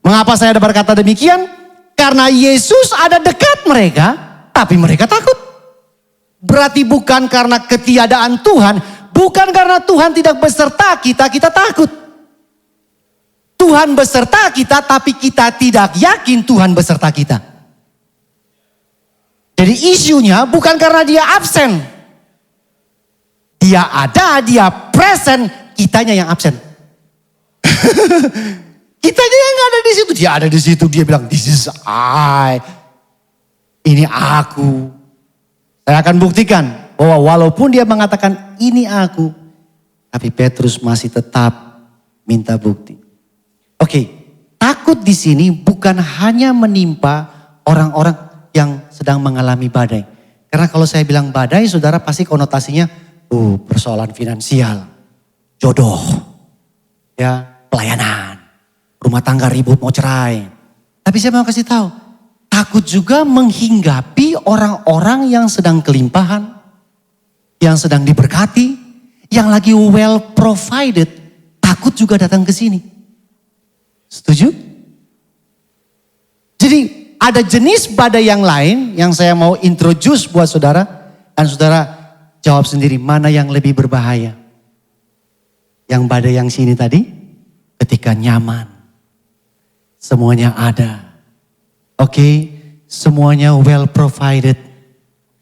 Mengapa saya berkata demikian? Karena Yesus ada dekat mereka, tapi mereka takut. Berarti bukan karena ketiadaan Tuhan, bukan karena Tuhan tidak beserta kita, kita takut. Tuhan beserta kita, tapi kita tidak yakin Tuhan beserta kita. Jadi isunya bukan karena dia absen. Dia ada, dia present, kitanya yang absen. Kitanya yang gak ada di situ, dia ada di situ. Dia bilang, this is I. Ini aku. Saya akan buktikan bahwa walaupun dia mengatakan ini aku, tapi Petrus masih tetap minta bukti. Oke, takut di sini bukan hanya menimpa orang-orang yang sedang mengalami badai. Karena kalau saya bilang badai, saudara pasti konotasinya, Persoalan finansial, jodoh, ya, pelayanan, rumah tangga ribut mau cerai. Tapi saya mau kasih tahu, takut juga menghinggapi orang-orang yang sedang kelimpahan, yang sedang diberkati, yang lagi well provided, takut juga datang ke sini. Setuju? Jadi ada jenis badai yang lain yang saya mau introduce buat saudara, dan saudara jawab sendiri mana yang lebih berbahaya. Yang badai yang sini tadi, ketika nyaman, semuanya ada. Oke, semuanya well provided.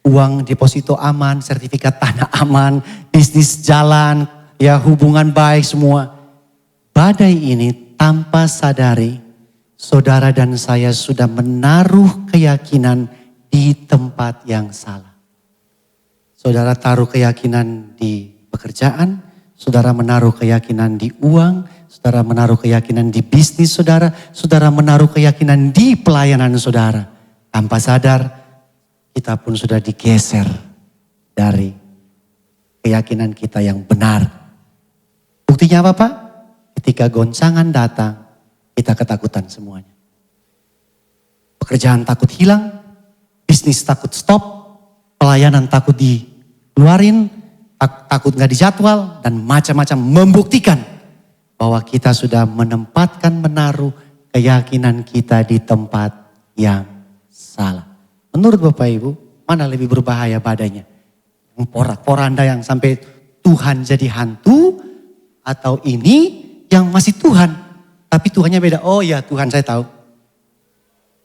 Uang deposito aman, sertifikat tanah aman, bisnis jalan, ya hubungan baik semua. Badai ini tanpa sadari, saudara dan saya sudah menaruh keyakinan di tempat yang salah. Saudara taruh keyakinan di pekerjaan, saudara menaruh keyakinan di uang, saudara menaruh keyakinan di bisnis saudara, saudara menaruh keyakinan di pelayanan saudara. Tanpa sadar, kita pun sudah digeser dari keyakinan kita yang benar. Buktinya apa Pak? Ketika goncangan datang, kita ketakutan semuanya. Pekerjaan takut hilang, bisnis takut stop, pelayanan takut dikeluarin, takut gak dijadwal, dan macam-macam membuktikan bahwa kita sudah menaruh keyakinan kita di tempat yang salah. Menurut Bapak Ibu, mana lebih berbahaya badainya? Porak-poranda yang sampai Tuhan jadi hantu, atau ini yang masih Tuhan, tapi Tuhannya beda. Oh ya Tuhan saya tahu.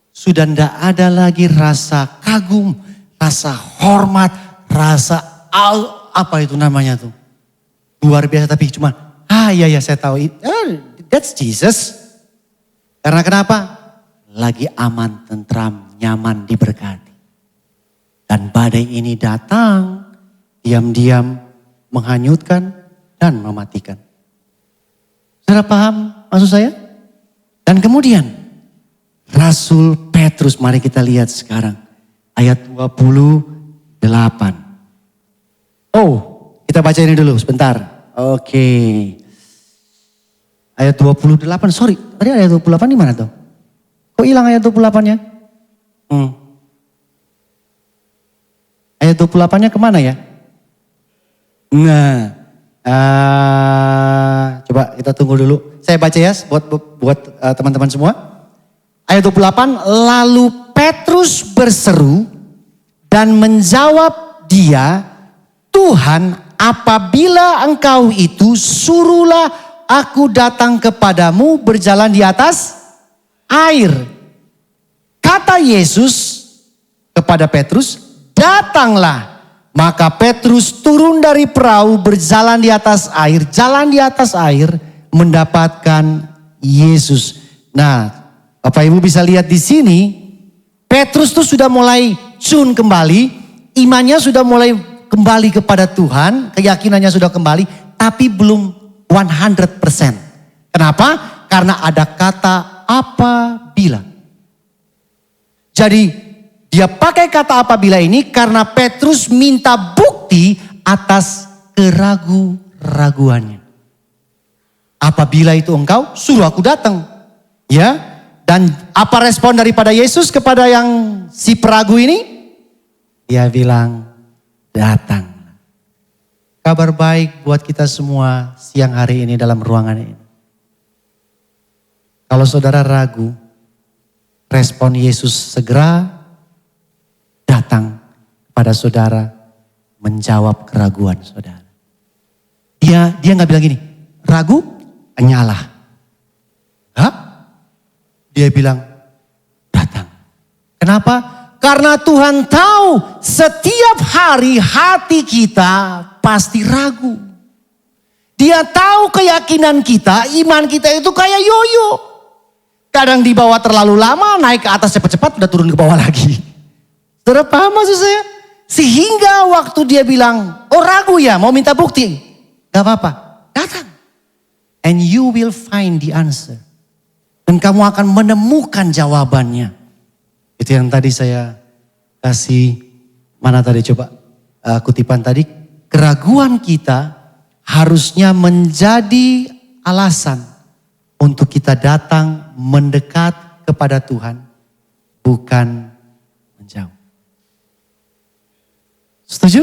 Sudah tidak ada lagi rasa kagum, rasa hormat, rasa apa itu namanya tuh. Luar biasa tapi cuma, iya saya tahu. That's Jesus. Karena kenapa? Lagi aman, tentram, nyaman, diberkati. Dan badai ini datang, diam-diam menghanyutkan dan mematikan. Saudara paham maksud saya? Dan kemudian Rasul Petrus, mari kita lihat sekarang ayat 28. Oh, kita baca ini dulu sebentar. Oke. Ayat 28, sorry. Tadi ayat 28 di mana tuh? Kok hilang ayat 28-nya? Ayat 28-nya kemana ya? Nah, coba kita tunggu dulu. Saya baca ya buat teman-teman semua. Ayat 28, lalu Petrus berseru dan menjawab dia, Tuhan, apabila engkau itu, suruhlah aku datang kepadamu berjalan di atas air. Kata Yesus kepada Petrus, datanglah. Maka Petrus turun dari perahu berjalan di atas air. Jalan di atas air mendapatkan Yesus. Nah, Bapak Ibu bisa lihat di sini, Petrus tuh sudah mulai tune kembali. Imannya sudah mulai kembali kepada Tuhan. Keyakinannya sudah kembali. Tapi belum 100%. Kenapa? Karena ada kata apabila. Jadi dia pakai kata apabila ini karena Petrus minta bukti atas keraguan-raguannya. Apabila itu engkau, suruh aku datang. Ya, dan apa respon daripada Yesus kepada yang si peragu ini? Dia bilang, datang. Kabar baik buat kita semua siang hari ini dalam ruangan ini. Kalau saudara ragu, respon Yesus segera datang pada saudara, menjawab keraguan saudara. Dia nggak bilang gini, ragu, nyalah. Hah? Dia bilang, datang. Kenapa? Karena Tuhan tahu setiap hari hati kita pasti ragu. Dia tahu keyakinan kita, iman kita itu kayak yoyo. Kadang di bawah terlalu lama, naik ke atas cepat-cepat, udah turun ke bawah lagi. Saudara paham maksud saya? Sehingga waktu dia bilang, oh ragu ya, mau minta bukti. Gak apa-apa, datang. And you will find the answer. Dan kamu akan menemukan jawabannya. Itu yang tadi saya kasih, mana tadi coba kutipan tadi. keraguan kita harusnya menjadi alasan untuk kita datang mendekat kepada Tuhan, bukan menjauh. Setuju?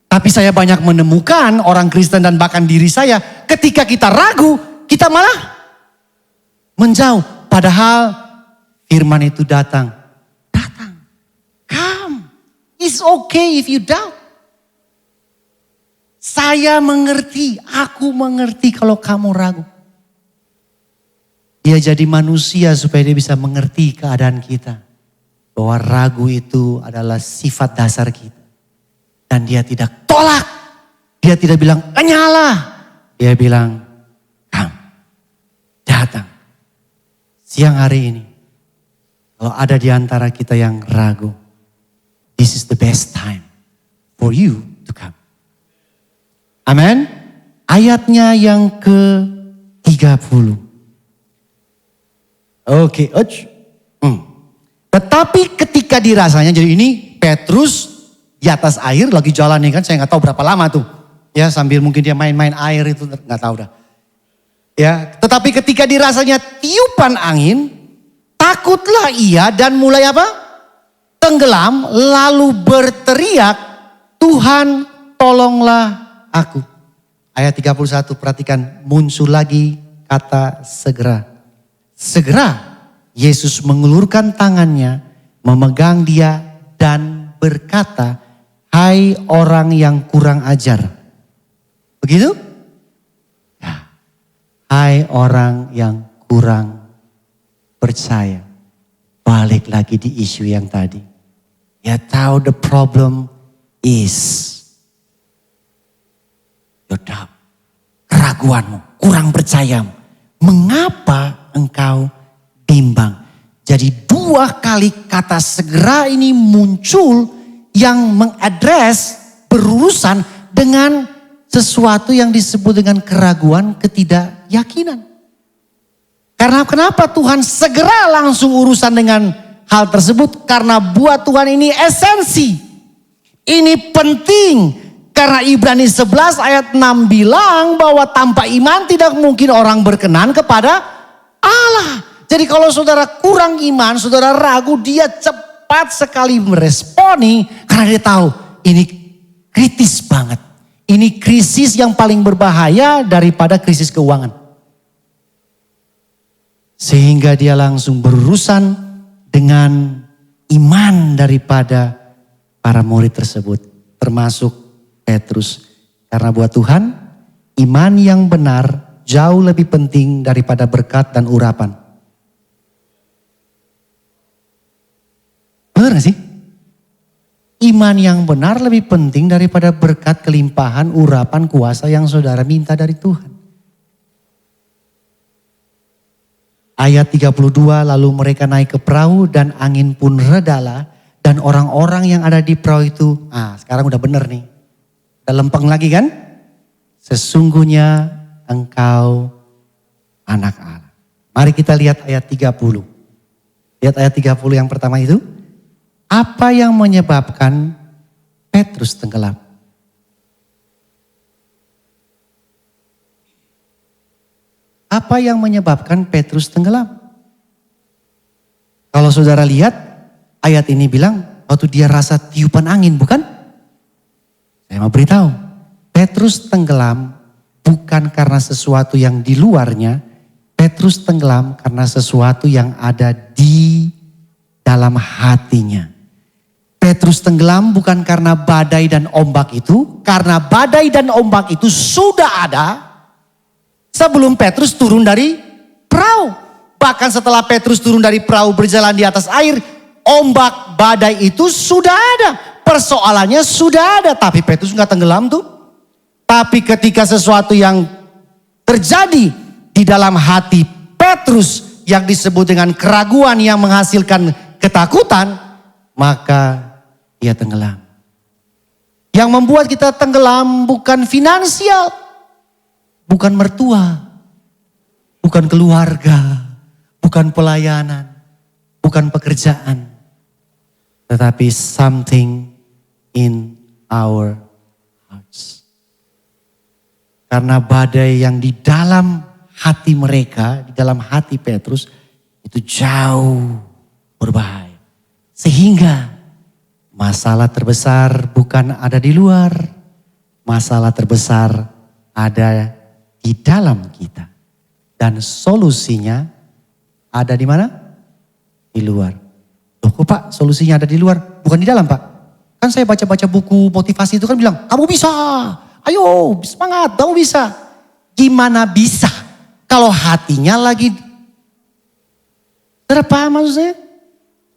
Tapi saya banyak menemukan orang Kristen dan bahkan diri saya, ketika kita ragu, kita malah menjauh. Padahal firman itu datang. Come. It's okay if you doubt. Saya mengerti, aku mengerti kalau kamu ragu. Dia jadi manusia supaya dia bisa mengerti keadaan kita. Bahwa ragu itu adalah sifat dasar kita. Dan dia tidak tolak. Dia tidak bilang, enyalah. Dia bilang, come. Datang. Siang hari ini. Kalau ada di antara kita yang ragu. This is the best time for you to come. Amin. Ayatnya yang ke-30. Oke. Tetapi ketika dirasanya, jadi ini Petrus di atas air lagi jalan nih kan, saya nggak tahu berapa lama tuh. Ya sambil mungkin dia main-main air itu nggak tahu dah. Ya, tetapi ketika dirasanya tiupan angin, takutlah ia dan mulai apa? Tenggelam, lalu berteriak, Tuhan tolonglah aku. Ayat 31, perhatikan, muncul lagi kata segera. Segera Yesus mengulurkan tangannya, memegang dia dan berkata, hai orang yang kurang ajar. Begitu? Ya. Hai orang yang kurang percaya. Balik lagi di isu yang tadi. Ya tahu the problem is your doubt. Keraguanmu, kurang percayamu. Mengapa engkau bimbang? Jadi 2 kali kata segera ini muncul yang mengadres berurusan dengan sesuatu yang disebut dengan keraguan, ketidakyakinan. Karena kenapa Tuhan segera langsung urusan dengan hal tersebut? Karena buat Tuhan ini esensi. Ini penting. Karena Ibrani 11 ayat 6 bilang bahwa tanpa iman tidak mungkin orang berkenan kepada Allah. Jadi kalau saudara kurang iman, saudara ragu, dia cepat sekali meresponi. Karena dia tahu ini kritis banget. Ini krisis yang paling berbahaya daripada krisis keuangan. Sehingga dia langsung berurusan dengan iman daripada para murid tersebut. Termasuk Petrus. Karena buat Tuhan, iman yang benar jauh lebih penting daripada berkat dan urapan. Benar gak sih? Iman yang benar lebih penting daripada berkat, kelimpahan, urapan, kuasa yang saudara minta dari Tuhan. Ayat 32, lalu mereka naik ke perahu dan angin pun redalah. Dan orang-orang yang ada di perahu itu, sekarang udah bener nih. Udah lempeng lagi kan? Sesungguhnya engkau anak Allah. Mari kita lihat ayat 30. Lihat ayat 30 yang pertama itu. Apa yang menyebabkan Petrus tenggelam? Apa yang menyebabkan Petrus tenggelam? Kalau saudara lihat, ayat ini bilang waktu dia rasa tiupan angin, bukan? Saya mau beritahu, Petrus tenggelam bukan karena sesuatu yang di luarnya. Petrus tenggelam karena sesuatu yang ada di dalam hatinya. Petrus tenggelam bukan karena badai dan ombak itu. Karena badai dan ombak itu sudah ada sebelum Petrus turun dari perahu. Bahkan setelah Petrus turun dari perahu berjalan di atas air, ombak badai itu sudah ada. Persoalannya sudah ada, tapi Petrus nggak tenggelam tuh. Tapi ketika sesuatu yang terjadi di dalam hati Petrus yang disebut dengan keraguan yang menghasilkan ketakutan, maka dia tenggelam. Yang membuat kita tenggelam bukan finansial, bukan mertua, bukan keluarga, bukan pelayanan, bukan pekerjaan, tetapi something in our hearts. Karena badai yang di dalam hati mereka, di dalam hati Petrus, itu jauh berbahaya. Sehingga masalah terbesar bukan ada di luar, masalah terbesar ada di dalam kita. Dan solusinya ada di mana? Di luar. Loh kok Pak solusinya ada di luar? Bukan di dalam Pak. Kan saya baca-baca buku motivasi itu kan bilang, kamu bisa, ayo semangat, kamu bisa. Gimana bisa? Kalau hatinya lagi terpaham maksudnya?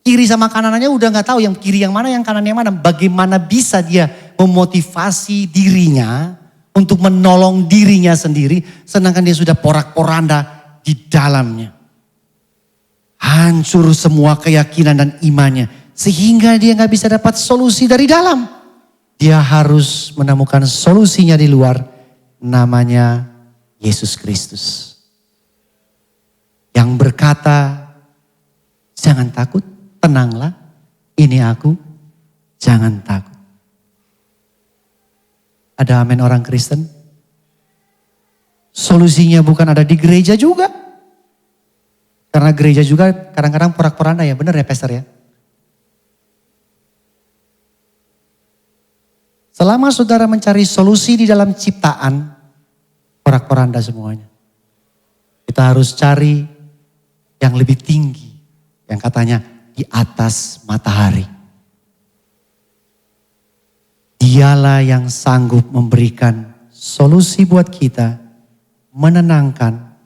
Kiri sama kanannya udah gak tahu yang kiri yang mana, yang kanan yang mana. Bagaimana bisa dia memotivasi dirinya untuk menolong dirinya sendiri, sedangkan dia sudah porak-poranda di dalamnya. Hancur semua keyakinan dan imannya, sehingga dia gak bisa dapat solusi dari dalam. Dia harus menemukan solusinya di luar, namanya Yesus Kristus. Yang berkata, jangan takut, tenanglah, ini aku, jangan takut. Ada amin orang Kristen? Solusinya bukan ada di gereja juga. Karena gereja juga kadang-kadang porak-poranda ya, benar ya Pastor ya? Selama saudara mencari solusi di dalam ciptaan, porak-poranda semuanya. Kita harus cari yang lebih tinggi, yang katanya di atas matahari. Dialah yang sanggup memberikan solusi buat kita, menenangkan,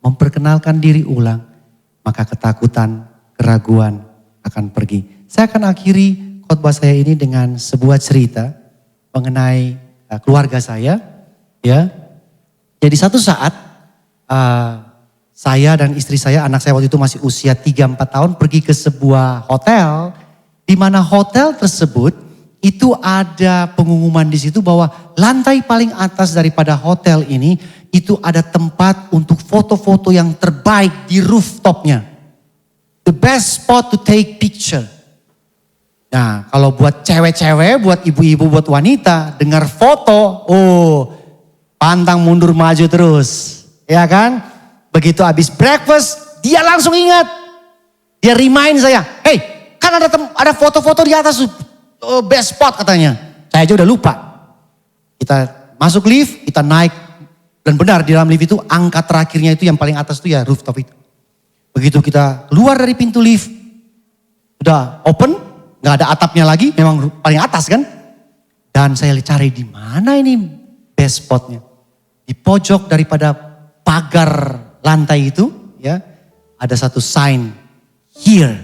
memperkenalkan diri ulang, maka ketakutan, keraguan akan pergi. Saya akan akhiri khotbah saya ini dengan sebuah cerita mengenai keluarga saya. Ya, jadi satu saat saya dan istri saya, anak saya waktu itu masih usia 3-4 tahun, pergi ke sebuah hotel, di mana hotel tersebut itu ada pengumuman di situ bahwa lantai paling atas daripada hotel ini itu ada tempat untuk foto-foto yang terbaik di rooftopnya. The best spot to take picture. Nah, kalau buat cewek-cewek, buat ibu-ibu, buat wanita, dengar foto, pantang mundur maju terus. Ya kan? Begitu habis breakfast, dia langsung ingat. Dia remind saya, hey, kan ada foto-foto di atas, best spot katanya. Saya aja udah lupa. Kita masuk lift, kita naik. Dan benar di dalam lift itu angka terakhirnya itu yang paling atas itu ya rooftop itu. Begitu kita keluar dari pintu lift, udah open, nggak ada atapnya lagi, memang paling atas kan. Dan saya cari di mana ini best spotnya. Di pojok daripada pagar lantai itu ya ada satu sign, here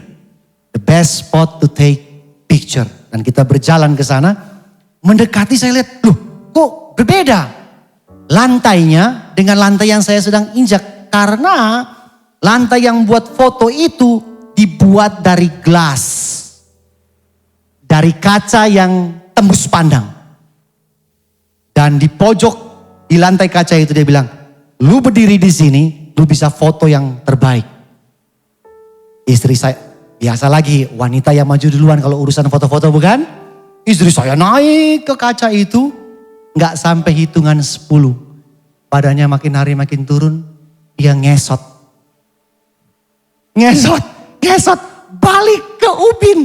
the best spot to take picture. Dan kita berjalan ke sana, mendekati saya lihat, loh kok berbeda lantainya dengan lantai yang saya sedang injak. Karena lantai yang buat foto itu dibuat dari gelas, dari kaca yang tembus pandang. Dan di pojok di lantai kaca itu dia bilang, lu berdiri di sini, lu bisa foto yang terbaik. Istri saya, biasa lagi wanita yang maju duluan kalau urusan foto-foto bukan? Istri saya naik ke kaca itu, gak sampai hitungan 10. Badannya makin hari makin turun, dia ngesot. Ngesot, balik ke ubin.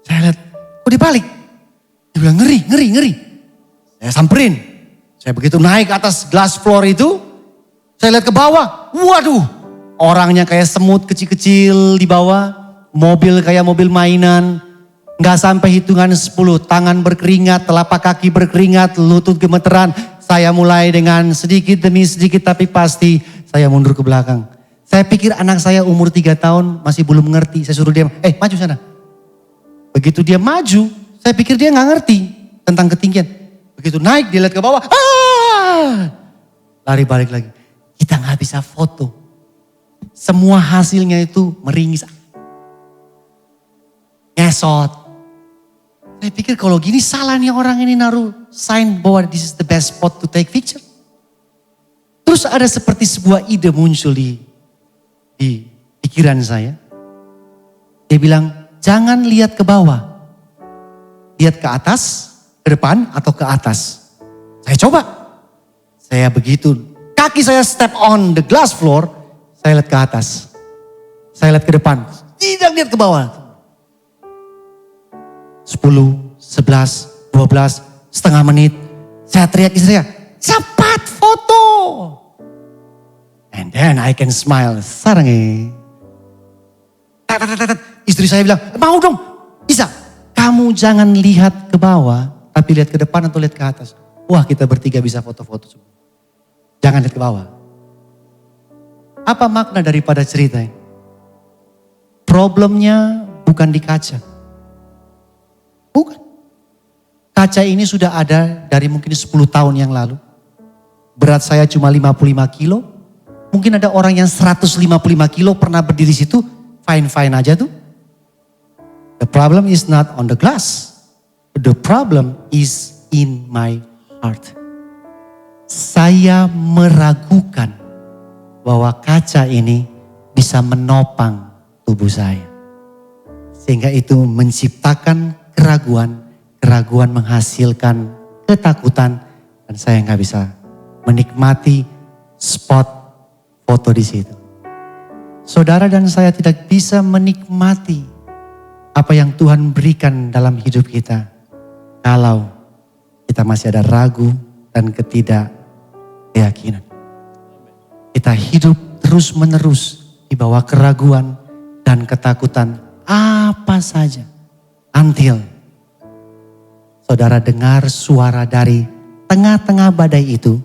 Saya lihat, kok dibalik? Dia bilang ngeri. Saya samperin. Saya begitu naik ke atas glass floor itu, saya lihat ke bawah, waduh. Orangnya kayak semut kecil-kecil di bawah, mobil kayak mobil mainan. Gak sampai hitungan 10, tangan berkeringat, telapak kaki berkeringat, lutut gemeteran. Saya mulai dengan sedikit demi sedikit tapi pasti saya mundur ke belakang. Saya pikir anak saya umur 3 tahun masih belum mengerti. Saya suruh dia, maju sana. Begitu dia maju, saya pikir dia gak ngerti tentang ketinggian. Begitu naik dia lihat ke bawah, lari balik lagi. Kita gak bisa foto. Semua hasilnya itu meringis. Ngesot. Saya pikir kalau gini salah nih orang ini naruh sign bahwa this is the best spot to take picture. Terus ada seperti sebuah ide muncul di pikiran saya. Dia bilang, jangan lihat ke bawah. Lihat ke atas, ke depan atau ke atas. Saya coba. Saya begitu, kaki saya step on the glass floor, saya lihat ke atas. Saya lihat ke depan, tidak lihat ke bawah. 10, 11, 12, setengah menit. Saya teriak istri saya, cepat foto. And then I can smile. Sarangi. Istri saya bilang, mau dong, bisa. Kamu jangan lihat ke bawah, tapi lihat ke depan atau lihat ke atas. Wah, kita bertiga bisa foto-foto semua. Jangan lihat ke bawah. Apa makna daripada cerita ini? Problemnya bukan di kaca. Bukan. Kaca ini sudah ada dari mungkin 10 tahun yang lalu. Berat saya cuma 55 kilo. Mungkin ada orang yang 155 kilo pernah berdiri situ. Fine-fine aja tuh. The problem is not on the glass. The problem is in my heart. Saya meragukan bahwa kaca ini bisa menopang tubuh saya. Sehingga itu menciptakan keraguan. Keraguan menghasilkan ketakutan. Dan saya nggak bisa menikmati spot foto di situ. Saudara dan saya tidak bisa menikmati apa yang Tuhan berikan dalam hidup kita. Kalau kita masih ada ragu dan ketidakyakinan. Kita hidup terus menerus di bawah keraguan dan ketakutan apa saja. Until saudara dengar suara dari tengah-tengah badai itu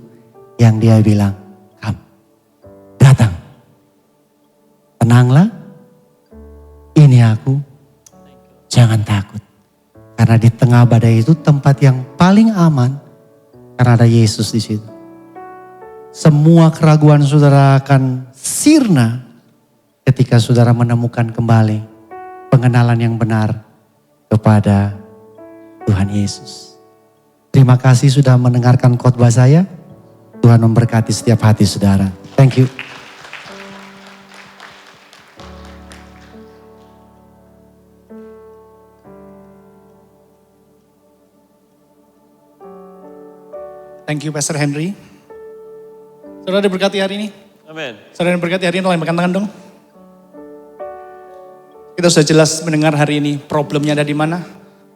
yang dia bilang, "Come, datang. Tenanglah, ini aku, jangan takut." Karena di tengah badai itu tempat yang paling aman karena ada Yesus di situ. Semua keraguan saudara akan sirna ketika saudara menemukan kembali pengenalan yang benar kepada Tuhan Yesus. Terima kasih sudah mendengarkan khotbah saya. Tuhan memberkati setiap hati saudara. Thank you. Thank you Pastor Henry. Saudara diberkati hari ini. Amin. Saudara diberkati hari ini, lambaikan tangan dong. Kita sudah jelas mendengar hari ini problemnya ada di mana.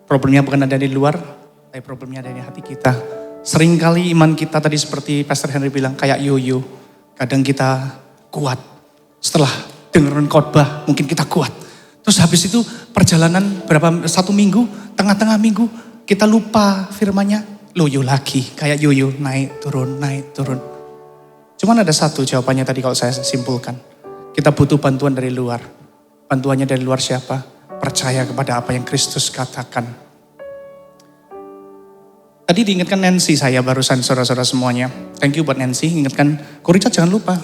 Problemnya bukan ada di luar, tapi problemnya ada di hati kita. Seringkali iman kita tadi seperti Pastor Henry bilang kayak yoyo. Kadang kita kuat. Setelah dengerin khotbah mungkin kita kuat. Terus habis itu perjalanan berapa 1 minggu, tengah-tengah minggu kita lupa firmannya. Loyo lagi, kayak yoyo, naik turun, naik turun. Cuman ada satu jawabannya tadi kalau saya simpulkan. Kita butuh bantuan dari luar. Bantuannya dari luar siapa? Percaya kepada apa yang Kristus katakan. Tadi diingatkan Nancy saya barusan saudara-saudara semuanya. Thank you buat Nancy, ingatkan. Ko-Richard jangan lupa.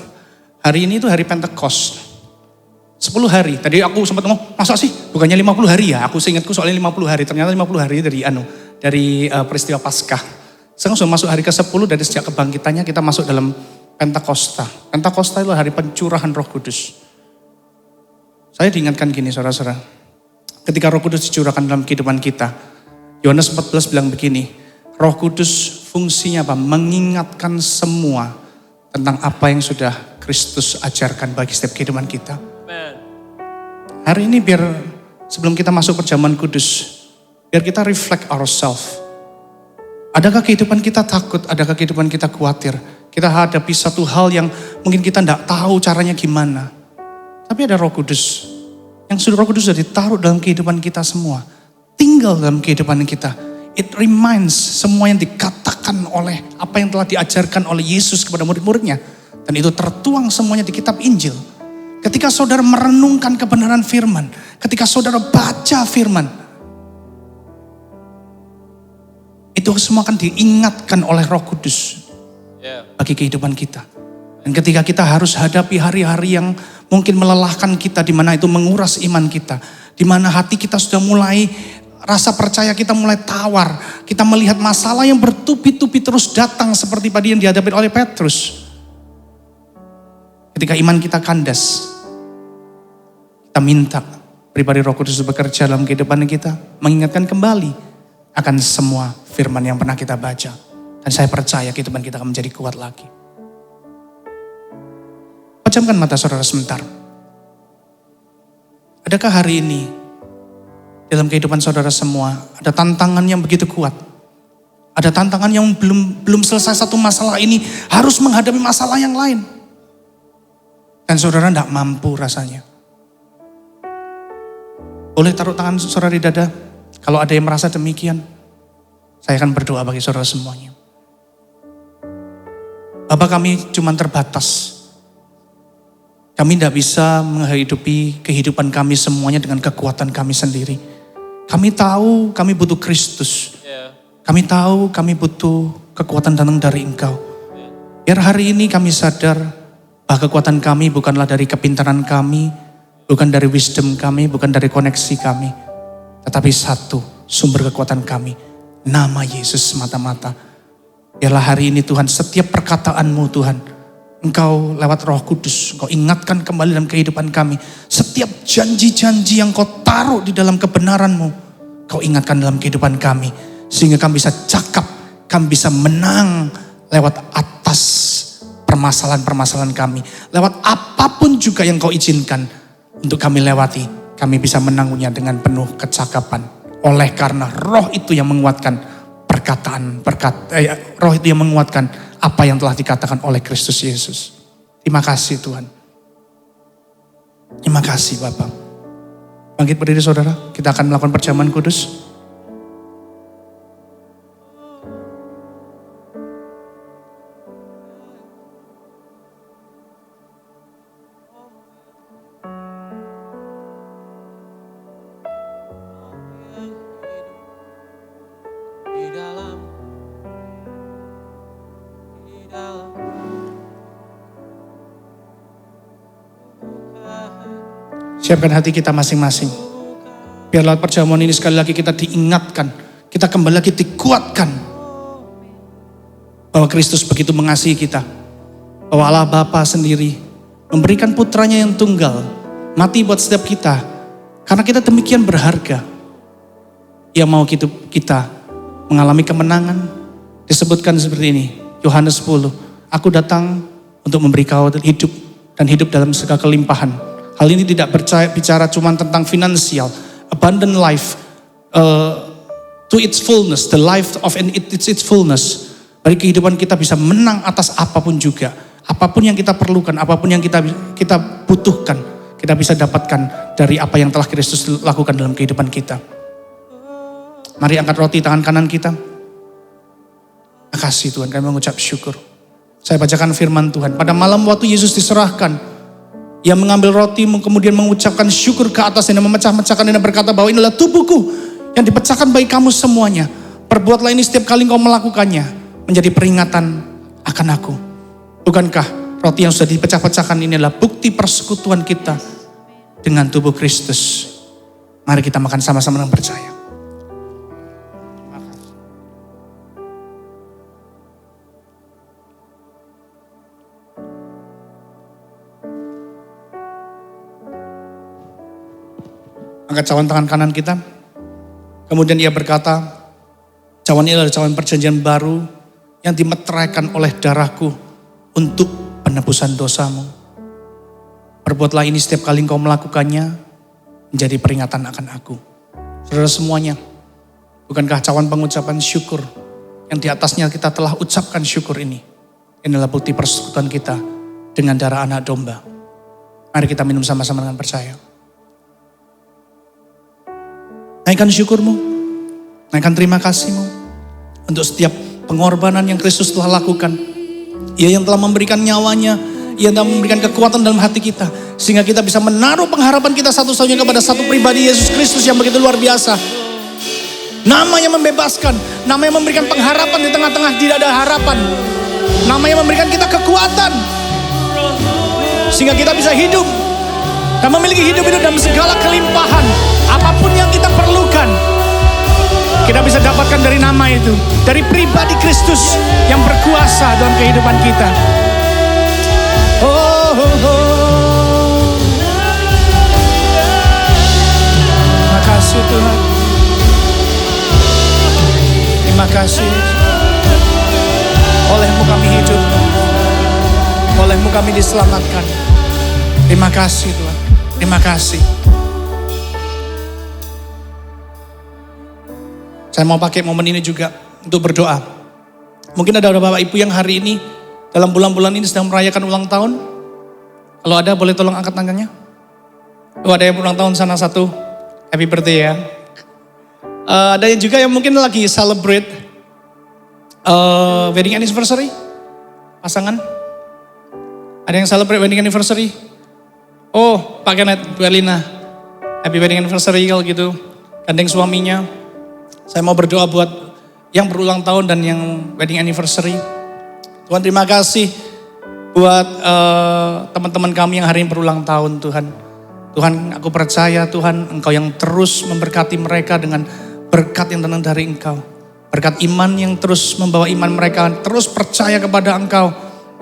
Hari ini itu hari Pentecost. 10 hari. Tadi aku sempat ngomong, masa sih? Bukannya 50 hari ya? Aku seingatku soalnya 50 hari. Ternyata 50 hari dari peristiwa Paskah. Sekarang sudah masuk hari ke-10 dari sejak kebangkitannya kita masuk dalam Pentakosta. Pentakosta itu hari pencurahan Roh Kudus. Saya diingatkan gini saudara-saudara. Ketika Roh Kudus dicurahkan dalam kehidupan kita. Yohanes 14 bilang begini. Roh Kudus fungsinya apa? Mengingatkan semua tentang apa yang sudah Kristus ajarkan bagi setiap kehidupan kita. Hari ini biar sebelum kita masuk perjamuan kudus. Biar kita reflect ourselves. Adakah kehidupan kita takut? Adakah kehidupan kita khawatir? Kita hadapi satu hal yang mungkin kita tidak tahu caranya gimana. Tapi ada Roh Kudus. Yang Roh Kudus sudah ditaruh dalam kehidupan kita semua. Tinggal dalam kehidupan kita. It reminds semua yang dikatakan oleh apa yang telah diajarkan oleh Yesus kepada murid-muridnya. Dan itu tertuang semuanya di kitab Injil. Ketika saudara merenungkan kebenaran firman. Ketika saudara baca firman. Itu semua akan diingatkan oleh Roh Kudus bagi kehidupan kita. Dan ketika kita harus hadapi hari-hari yang mungkin melelahkan kita, di mana itu menguras iman kita, di mana hati kita sudah mulai, rasa percaya kita mulai tawar, kita melihat masalah yang bertubi-tubi terus datang seperti tadi yang dihadapi oleh Petrus. Ketika iman kita kandas, kita minta pribadi Roh Kudus bekerja dalam kehidupan kita, mengingatkan kembali akan semua firman yang pernah kita baca. Dan saya percaya kehidupan kita akan menjadi kuat lagi. Pejamkan mata saudara sebentar. Adakah hari ini dalam kehidupan saudara semua ada tantangan yang begitu kuat? Ada tantangan yang belum selesai satu masalah ini, harus menghadapi masalah yang lain. Dan saudara tidak mampu rasanya. Boleh taruh tangan saudara di dada? Kalau ada yang merasa demikian, saya akan berdoa bagi saudara semuanya. Bapak, kami cuma terbatas. Kami tidak bisa menghidupi kehidupan kami semuanya dengan kekuatan kami sendiri. Kami tahu kami butuh Kristus. Kami tahu kami butuh kekuatan datang dari Engkau. Biar hari ini kami sadar bahwa kekuatan kami bukanlah dari kepintaran kami, bukan dari wisdom kami, bukan dari koneksi kami. Tetapi satu sumber kekuatan kami, nama Yesus semata-mata. Biarlah hari ini Tuhan, setiap perkataan-Mu Tuhan, Engkau lewat Roh Kudus, Engkau ingatkan kembali dalam kehidupan kami. Setiap janji-janji yang Kau taruh di dalam kebenaran-Mu, Kau ingatkan dalam kehidupan kami. Sehingga kami bisa cakap, kami bisa menang lewat atas permasalahan-permasalahan kami. Lewat apapun juga yang Kau izinkan untuk kami lewati, kami bisa menangnya dengan penuh kecakapan. Oleh karena Roh itu yang menguatkan Roh itu yang menguatkan apa yang telah dikatakan oleh Kristus Yesus. Terima kasih Tuhan. Terima kasih Bapak. Bangkit berdiri saudara, kita akan melakukan perjamuan kudus. Siapkan hati kita masing-masing. Biar lewat perjamuan ini sekali lagi kita diingatkan. Kita kembali lagi dikuatkan. Bahwa Kristus begitu mengasihi kita. Bahwa Allah Bapa sendiri memberikan putranya yang tunggal. Mati buat setiap kita. Karena kita demikian berharga. Ia mau kita mengalami kemenangan. Disebutkan seperti ini. Yohanes 10. Aku datang untuk memberi kau hidup. Dan hidup dalam segala kelimpahan. Hal ini tidak bicara cuma tentang finansial, abundant life, to its fullness, the life of its fullness. Bagi kehidupan kita bisa menang atas apapun juga, apapun yang kita perlukan, apapun yang kita butuhkan, kita bisa dapatkan dari apa yang telah Kristus lakukan dalam kehidupan kita. Mari angkat roti tangan kanan kita. Terima kasih Tuhan, kami mengucap syukur. Saya bacakan firman Tuhan. Pada malam waktu Yesus diserahkan, Ia mengambil roti, kemudian mengucapkan syukur ke atasnya dan memecah-mecahkan dan berkata bahwa inilah tubuhku yang dipecahkan bagi kamu semuanya. Perbuatlah ini setiap kali engkau melakukannya, menjadi peringatan akan aku. Bukankah roti yang sudah dipecah-pecahkan ini adalah bukti persekutuan kita dengan tubuh Kristus? Mari kita makan sama-sama dengan percaya. Angkat cawan tangan kanan kita. Kemudian ia berkata, cawan ini adalah cawan perjanjian baru yang dimeteraikan oleh darahku untuk penebusan dosamu. Perbuatlah ini setiap kali engkau melakukannya, menjadi peringatan akan aku. Saudara semuanya, bukankah cawan pengucapan syukur yang di atasnya kita telah ucapkan syukur ini? Inilah bukti persekutuan kita dengan darah anak domba. Mari kita minum sama-sama dengan percaya. Naikkan syukurmu, naikkan terima kasihmu untuk setiap pengorbanan yang Kristus telah lakukan. Ia yang telah memberikan nyawanya, Ia telah memberikan kekuatan dalam hati kita. Sehingga kita bisa menaruh pengharapan kita satu-satunya kepada satu pribadi, Yesus Kristus yang begitu luar biasa. Nama yang membebaskan, nama yang memberikan pengharapan di tengah-tengah tidak ada harapan. Nama yang memberikan kita kekuatan. Sehingga kita bisa hidup dan memiliki hidup dalam segala kelimpahan. Apapun yang kita perlukan, kita bisa dapatkan dari nama itu. Dari pribadi Kristus yang berkuasa dalam kehidupan kita. Oh, oh, oh. Terima kasih Tuhan. Terima kasih. oleh-Mu kami hidup. Oleh-Mu kami diselamatkan. Terima kasih Tuhan. Terima kasih. Saya mau pakai momen ini juga untuk berdoa. Mungkin ada Bapak Ibu yang hari ini dalam bulan-bulan ini sedang merayakan ulang tahun. Kalau ada boleh tolong angkat tangannya. Oh, ada yang ulang tahun sana satu. Happy birthday ya. Ada yang juga yang mungkin lagi celebrate wedding anniversary. Pasangan. Ada yang celebrate wedding anniversary. Oh, Pak Kenneth, Bu Elina. Happy wedding anniversary kalau gitu. Gandeng suaminya. Saya mau berdoa buat yang berulang tahun dan yang wedding anniversary. Tuhan terima kasih buat teman-teman kami yang hari ini berulang tahun Tuhan. Tuhan aku percaya Tuhan Engkau yang terus memberkati mereka dengan berkat yang datang dari Engkau. Berkat iman yang terus membawa iman mereka terus percaya kepada Engkau.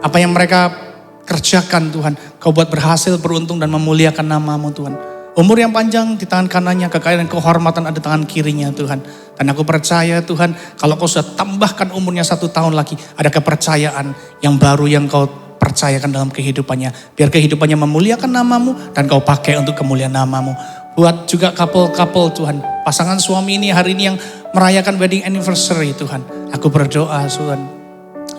Apa yang mereka kerjakan Tuhan. Kau buat berhasil, beruntung dan memuliakan nama-Mu Tuhan. Umur yang panjang di tangan kanannya, kekayaan dan kehormatan ada di tangan kirinya Tuhan. Dan aku percaya Tuhan, kalau Kau sudah tambahkan umurnya 1 tahun lagi, ada kepercayaan yang baru yang Kau percayakan dalam kehidupannya. Biar kehidupannya memuliakan nama-Mu dan Kau pakai untuk kemuliaan nama-Mu. Buat juga couple-couple Tuhan, pasangan suami ini hari ini yang merayakan wedding anniversary Tuhan. Aku berdoa Tuhan,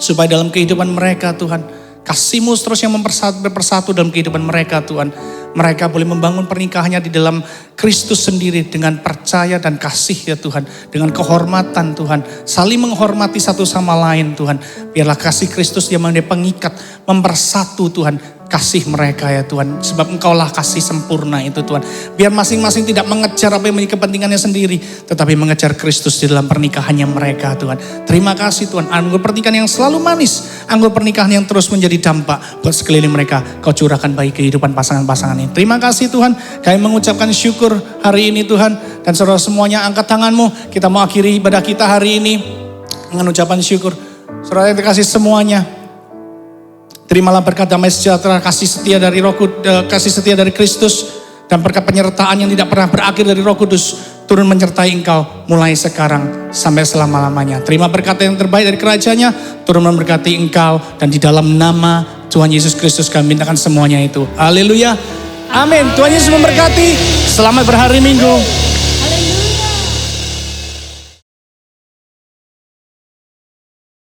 supaya dalam kehidupan mereka Tuhan, kasih-Mu terus yang berpersatu dalam kehidupan mereka Tuhan. Mereka boleh membangun pernikahannya di dalam Kristus sendiri dengan percaya dan kasih ya Tuhan. Dengan kehormatan Tuhan. Saling menghormati satu sama lain Tuhan. Biarlah kasih Kristus yang menjadi pengikat, mempersatu Tuhan. Kasih mereka ya Tuhan. Sebab Engkaulah kasih sempurna itu Tuhan. Biar masing-masing tidak mengejar apa yang menjadi kepentingannya sendiri. Tetapi mengejar Kristus di dalam pernikahannya mereka Tuhan. Terima kasih Tuhan. Anggur pernikahan yang selalu manis. Anggur pernikahan yang terus menjadi dampak buat sekeliling mereka. Kau curahkan bagi kehidupan pasangan-pasangan ini. Terima kasih Tuhan. Kami mengucapkan syukur hari ini Tuhan. Dan saudara semuanya angkat tanganmu. Kita mau akhiri ibadah kita hari ini dengan ucapan syukur. Saudara yang terkasih semuanya. Terimalah berkat damai sejahtera, kasih setia dari kasih setia dari Kristus dan berkat penyertaan yang tidak pernah berakhir dari Roh Kudus turun menyertai engkau mulai sekarang sampai selama-lamanya. Terima berkat yang terbaik dari kerajaan-Nya, turun memberkati engkau dan di dalam nama Tuhan Yesus Kristus kami mintakan semuanya itu. Haleluya. Amin. Tuhan Yesus memberkati. Selamat berhari Minggu.